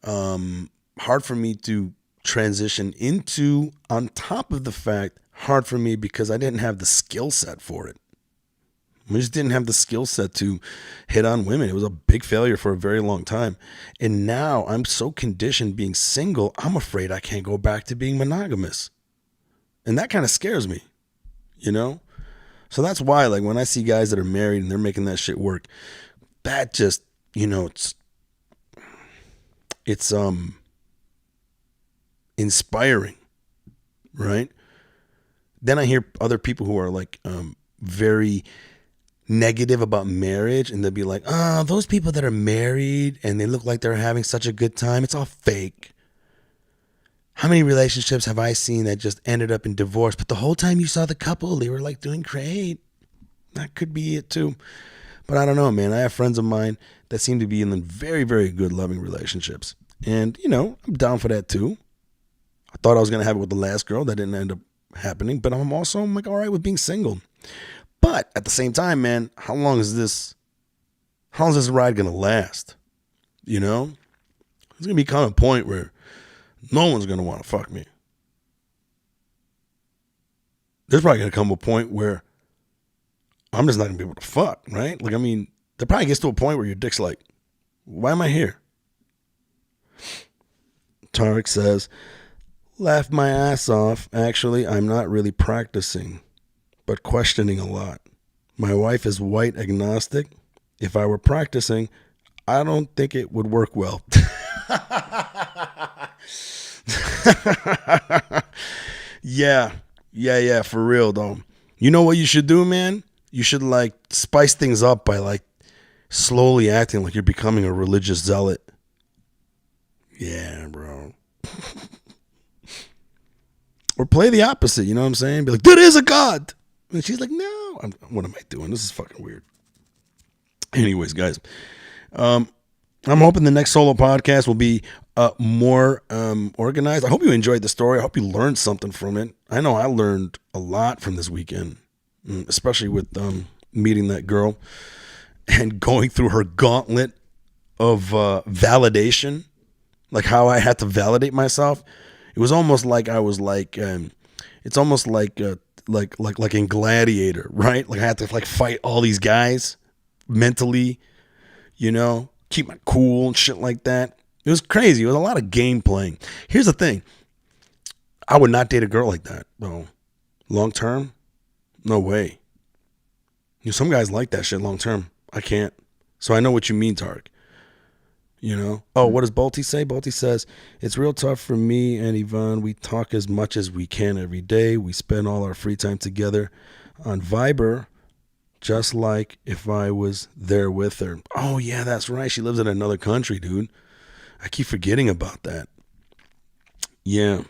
Hard for me to transition into, on top of the fact, hard for me because I didn't have the skill set for it. I just didn't have the skill set to hit on women. It was a big failure for a very long time. And now I'm so conditioned being single, I'm afraid I can't go back to being monogamous. And that kind of scares me, So that's why, like, when I see guys that are married and they're making that shit work, that just, it's inspiring, right? Then I hear other people who are like very negative about marriage, and they'll be like, oh, those people that are married and they look like they're having such a good time, it's all fake. How many relationships have I seen that just ended up in divorce, but the whole time you saw the couple, they were like doing great? That could be it too. But I don't know, man. I have friends of mine that seem to be in very, very good, loving relationships. And, I'm down for that too. I thought I was going to have it with the last girl. That didn't end up happening. But I'm like, all right with being single. But at the same time, man, how long is this ride going to last? There's going to become a point where no one's going to want to fuck me. There's probably going to come a point where I'm just not going to be able to fuck, right? Like, there probably gets to a point where your dick's like, why am I here? Tarek says, laugh my ass off. Actually, I'm not really practicing, but questioning a lot. My wife is white agnostic. If I were practicing, I don't think it would work well. Yeah, for real though. You know what you should do, man? You should like spice things up by like slowly acting like you're becoming a religious zealot. Yeah, bro. Or play the opposite, you know what I'm saying? Be like, there is a God. And she's like, no. What am I doing? This is fucking weird. Anyways, guys. I'm hoping the next solo podcast will be more organized. I hope you enjoyed the story. I hope you learned something from it. I know I learned a lot from this weekend, especially with meeting that girl and going through her gauntlet of validation, like how I had to validate myself. It was almost like I was like, it's almost like in Gladiator, right? Like I had to like fight all these guys mentally, keep my cool and shit like that. It was crazy. It was a lot of game playing. Here's the thing. I would not date a girl like that, though. Long term? No way. Some guys like that shit long term. I can't. So I know what you mean, Tarek. Oh, what does Balti say? Balti says, it's real tough for me and Yvonne. We talk as much as we can every day. We spend all our free time together on Viber, just like if I was there with her. Oh, yeah, that's right. She lives in another country, dude. I keep forgetting about that. Yeah.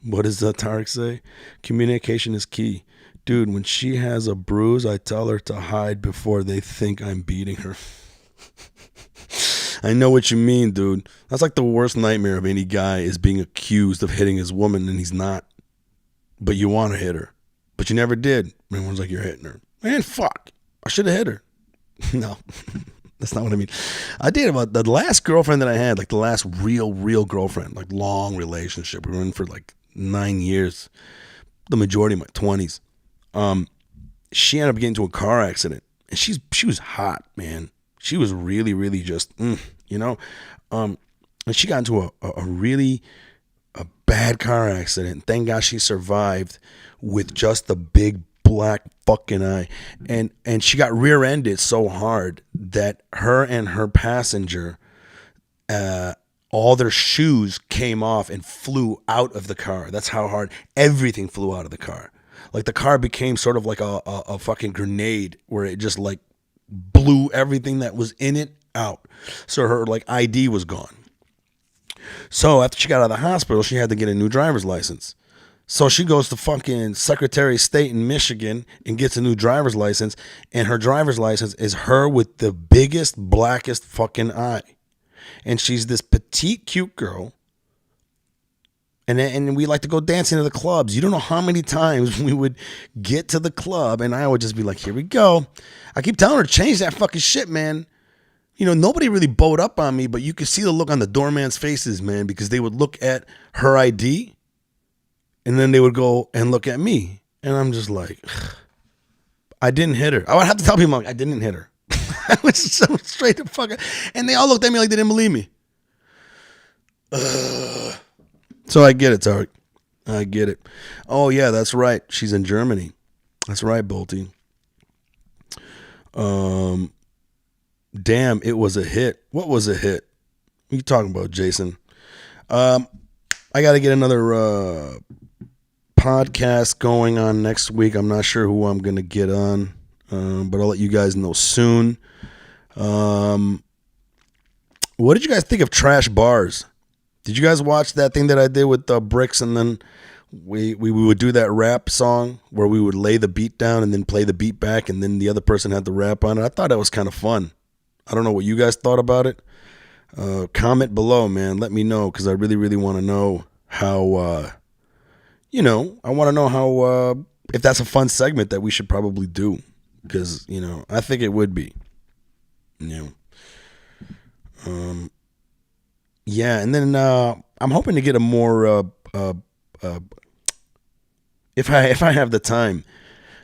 What does Tarek say? Communication is key. Dude, when she has a bruise, I tell her to hide before they think I'm beating her. I know what you mean, dude. That's like the worst nightmare of any guy is being accused of hitting his woman and he's not. But you want to hit her. But you never did. Everyone's like, you're hitting her. Man, fuck. I should have hit her. No, that's not what I mean. I dated about the last girlfriend that I had, like the last real girlfriend, like long relationship. We were in for like 9 years, the majority of my 20s. She ended up getting into a car accident. And she was hot, man. She was really just, and she got into a really bad car accident. Thank God she survived with just the big black fucking eye. And she got rear-ended so hard that her and her passenger, all their shoes came off and flew out of the car. That's how hard everything flew out of the car. Like the car became sort of like a fucking grenade where it just like blew everything that was in it out. So her like ID was gone. So after she got out of the hospital, she had to get a new driver's license. So she goes to fucking Secretary of State in Michigan and gets a new driver's license. And her driver's license is her with the biggest, blackest fucking eye. And she's this petite, cute girl. And we like to go dancing to the clubs. You don't know how many times we would get to the club and I would just be like, here we go. I keep telling her, change that fucking shit, man. You know, nobody really bowed up on me, but you could see the look on the doorman's faces, man, because they would look at her ID and then they would go and look at me. And I'm just like, I didn't hit her. I would have to tell people, like, I didn't hit her. I was so straight to fuck. And they all looked at me like they didn't believe me. So I get it, Tarek. I get it. Oh, yeah, that's right. She's in Germany. That's right, Bolty. Damn, it was a hit. What was a hit? What are you talking about, Jason? I got to get another podcast going on next week. I'm not sure who I'm going to get on, but I'll let you guys know soon. What did you guys think of Trash Bars? Did you guys watch that thing that I did with Bricks, and then we would do that rap song where we would lay the beat down and then play the beat back, and then the other person had to rap on it? I thought that was kind of fun. I don't know what you guys thought about it. Comment below, man. Let me know, because I really, really want to know how, I want to know how, if that's a fun segment that we should probably do, because, I think it would be. Yeah, and then I'm hoping to get a more, if I have the time,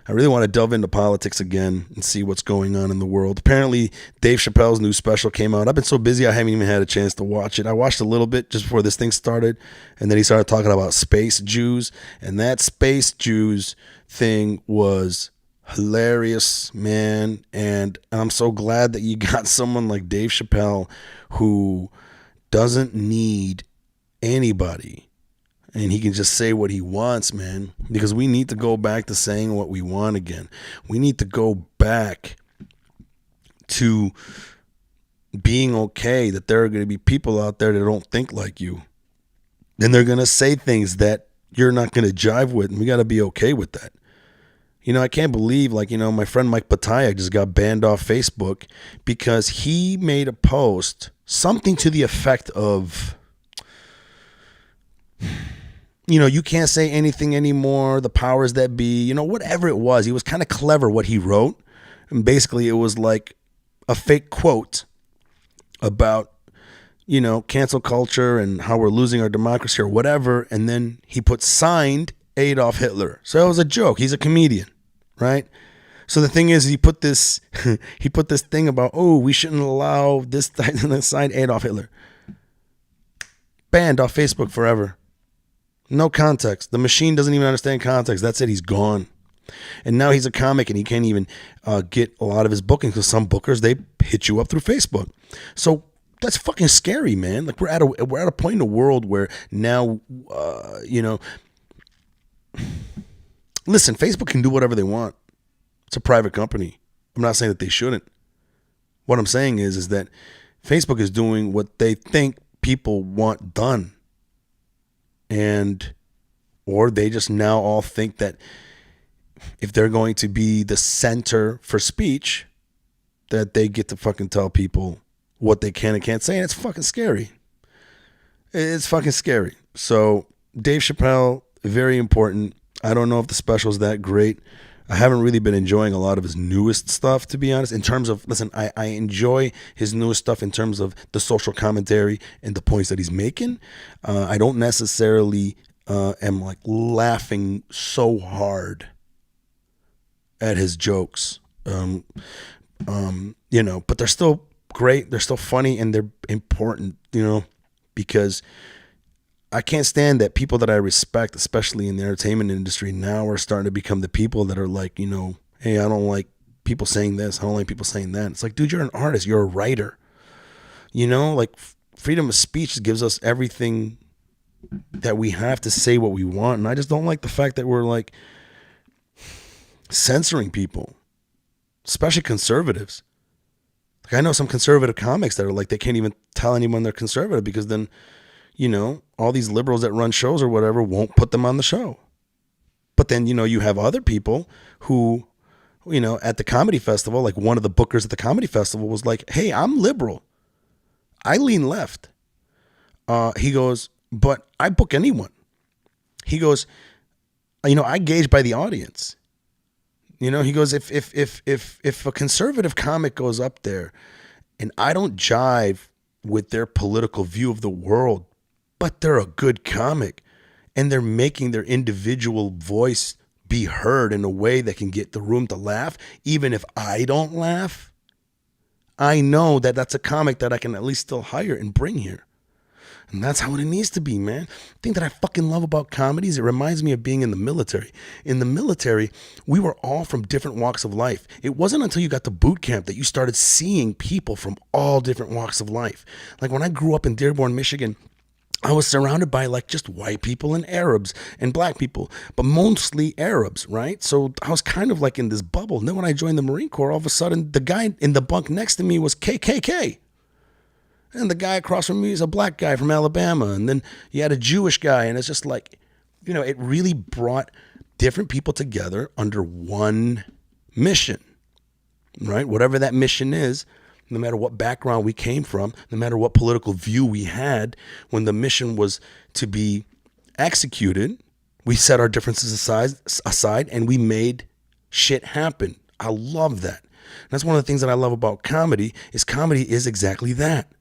I really want to delve into politics again and see what's going on in the world. Apparently, Dave Chappelle's new special came out. I've been so busy, I haven't even had a chance to watch it. I watched a little bit just before this thing started, and then he started talking about space Jews, and that space Jews thing was hilarious, man. And I'm so glad that you got someone like Dave Chappelle who doesn't need anybody. And he can just say what he wants, man, because we need to go back to saying what we want again. We need to go back to being okay that there are going to be people out there that don't think like you. And they're going to say things that you're not going to jive with, and we got to be okay with that. I can't believe, my friend Mike Eshaq just got banned off Facebook because he made a post, something to the effect of, you can't say anything anymore, the powers that be, whatever it was. He was kind of clever what he wrote. And basically it was like a fake quote about, cancel culture and how we're losing our democracy or whatever. And then he put signed Adolf Hitler. So it was a joke. He's a comedian, right? So the thing is, he put this thing about, we shouldn't allow this signed Adolf Hitler. Banned off Facebook forever. No context. The machine doesn't even understand context. That's it. He's gone. And now he's a comic and he can't even get a lot of his bookings because some bookers, they hit you up through Facebook. So that's fucking scary, man. Like we're at a point in the world where now, listen, Facebook can do whatever they want. It's a private company. I'm not saying that they shouldn't. What I'm saying is that Facebook is doing what they think people want done. Or they just now all think that if they're going to be the center for speech, that they get to fucking tell people what they can and can't say. And it's fucking scary. It's fucking scary. So Dave Chappelle, very important. I don't know if the special is that great. I haven't really been enjoying a lot of his newest stuff, to be honest, in terms of, listen, I enjoy his newest stuff in terms of the social commentary and the points that he's making. I don't necessarily am like laughing so hard at his jokes, but they're still great. They're still funny and they're important, because I can't stand that people that I respect, especially in the entertainment industry, now are starting to become the people that are like, hey, I don't like people saying this. I don't like people saying that. It's like, dude, you're an artist. You're a writer. Like freedom of speech gives us everything that we have to say what we want. And I just don't like the fact that we're like censoring people, especially conservatives. Like I know some conservative comics that are like, they can't even tell anyone they're conservative because then, all these liberals that run shows or whatever won't put them on the show. But then, you have other people who, at the comedy festival, like one of the bookers at the comedy festival was like, hey, I'm liberal. I lean left. He goes, but I book anyone. He goes, I gauge by the audience. He goes, if a conservative comic goes up there and I don't jive with their political view of the world, but they're a good comic and they're making their individual voice be heard in a way that can get the room to laugh, even if I don't laugh, I know that that's a comic that I can at least still hire and bring here. And that's how it needs to be, man. The thing that I fucking love about comedy is it reminds me of being in the military. In the military, we were all from different walks of life. It wasn't until you got to boot camp that you started seeing people from all different walks of life. Like when I grew up in Dearborn, Michigan, I was surrounded by like just white people and Arabs and black people, but mostly Arabs, right? So I was kind of like in this bubble. And then when I joined the Marine Corps, all of a sudden the guy in the bunk next to me was KKK. And the guy across from me is a black guy from Alabama. And then you had a Jewish guy. And it's just like, it really brought different people together under one mission, right? Whatever that mission is, no matter what background we came from, no matter what political view we had, when the mission was to be executed, we set our differences aside and we made shit happen. I love that. And that's one of the things that I love about comedy is exactly that.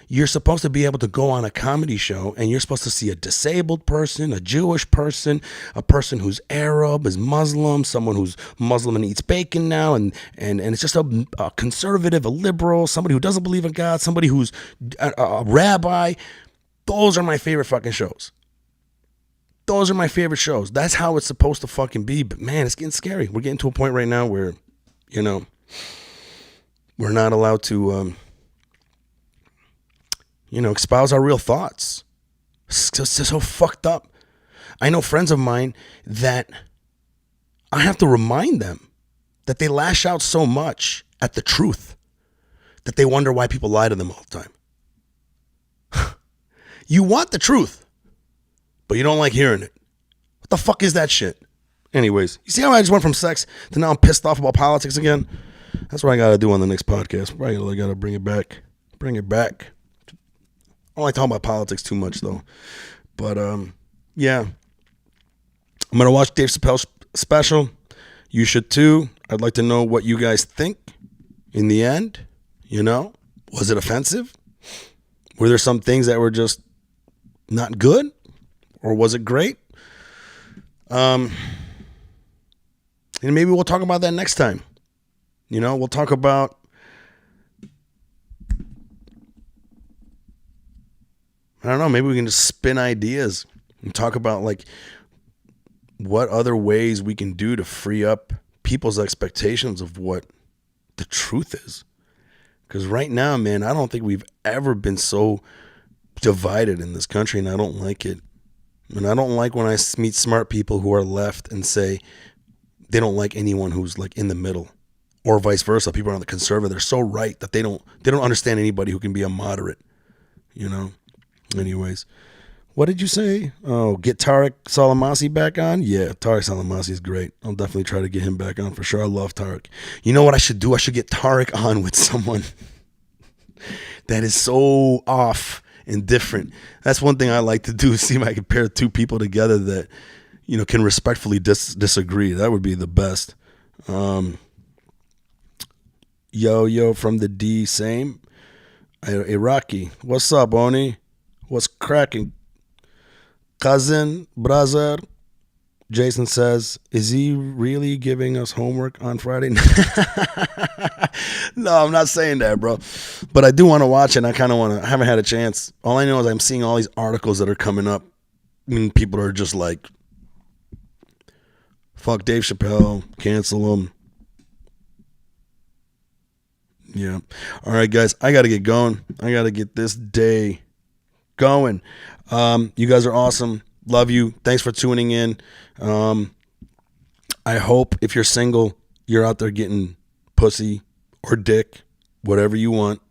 You're supposed to be able to go on a comedy show and you're supposed to see a disabled person, a Jewish person, a person who's Arab, is Muslim, someone who's Muslim and eats bacon now, and it's just a conservative, a liberal, somebody who doesn't believe in God, somebody who's a rabbi. Those are my favorite fucking shows. Those are my favorite shows. That's how it's supposed to fucking be. But man, it's getting scary. We're getting to a point right now where, we're not allowed to... espouse our real thoughts. It's so fucked up. I know friends of mine that I have to remind them that they lash out so much at the truth that they wonder why people lie to them all the time. You want the truth, but you don't like hearing it. What the fuck is that shit? Anyways, you see how I just went from sex to now I'm pissed off about politics again? That's what I got to do on the next podcast. I got to bring it back. Bring it back. I don't like talking about politics too much, though. But, yeah. I'm going to watch Dave Chappelle's special. You should, too. I'd like to know what you guys think in the end. Was it offensive? Were there some things that were just not good? Or was it great? And maybe we'll talk about that next time. We'll talk about... I don't know, maybe we can just spin ideas and talk about like what other ways we can do to free up people's expectations of what the truth is. Because right now, man, I don't think we've ever been so divided in this country, and I don't like it. And I don't like when I meet smart people who are left and say they don't like anyone who's like in the middle, or vice versa. People are on the conservative. They're so right that they don't understand anybody who can be a moderate, Anyways, what did you say? Oh, get Tariq Salamasi back on? Yeah, Tariq Salamasi is great. I'll definitely try to get him back on for sure. I love Tariq. You know what I should do? I should get Tariq on with someone that is so off and different. That's one thing I like to do, see if I can pair two people together that, can respectfully disagree. That would be the best. Yo from the D, same. Iraqi, what's up, Oni? What's cracking? Cousin, brother, Jason says, is he really giving us homework on Friday? No, I'm not saying that, bro. But I do want to watch it, and I haven't had a chance. All I know is I'm seeing all these articles that are coming up, and people are just like, fuck Dave Chappelle, cancel him. Yeah. All right, guys, I got to get going. I got to get this day going. You guys are awesome. Love you. Thanks for tuning in. I hope if you're single, you're out there getting pussy or dick, whatever you want.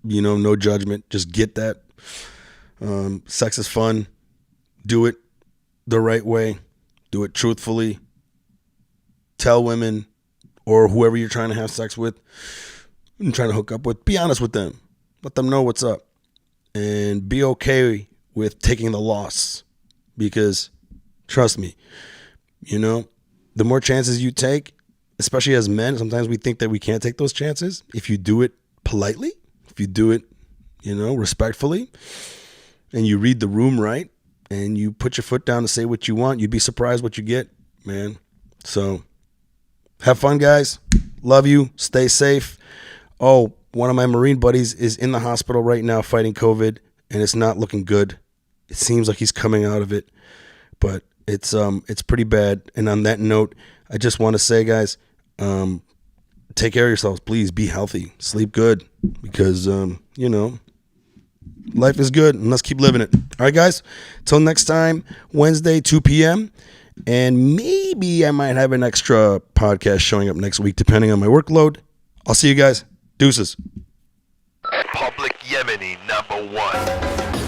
No judgment. Just get that. Sex is fun. Do it the right way. Do it truthfully. Tell women or whoever you're trying to have sex with and trying to hook up with, be honest with them. Let them know what's up. And be okay with taking the loss. Because, trust me, the more chances you take, especially as men, sometimes we think that we can't take those chances. If you do it politely, if you do it, respectfully, and you read the room right, and you put your foot down to say what you want, you'd be surprised what you get, man. So, have fun, guys. Love you. Stay safe. Oh, one of my Marine buddies is in the hospital right now fighting COVID, and it's not looking good. It seems like he's coming out of it, but it's pretty bad. And on that note, I just want to say, guys, take care of yourselves. Please be healthy. Sleep good because, life is good and let's keep living it. All right, guys. Till next time, Wednesday, 2 p.m. And maybe I might have an extra podcast showing up next week, depending on my workload. I'll see you guys. Deuces. Public Yemeni #1.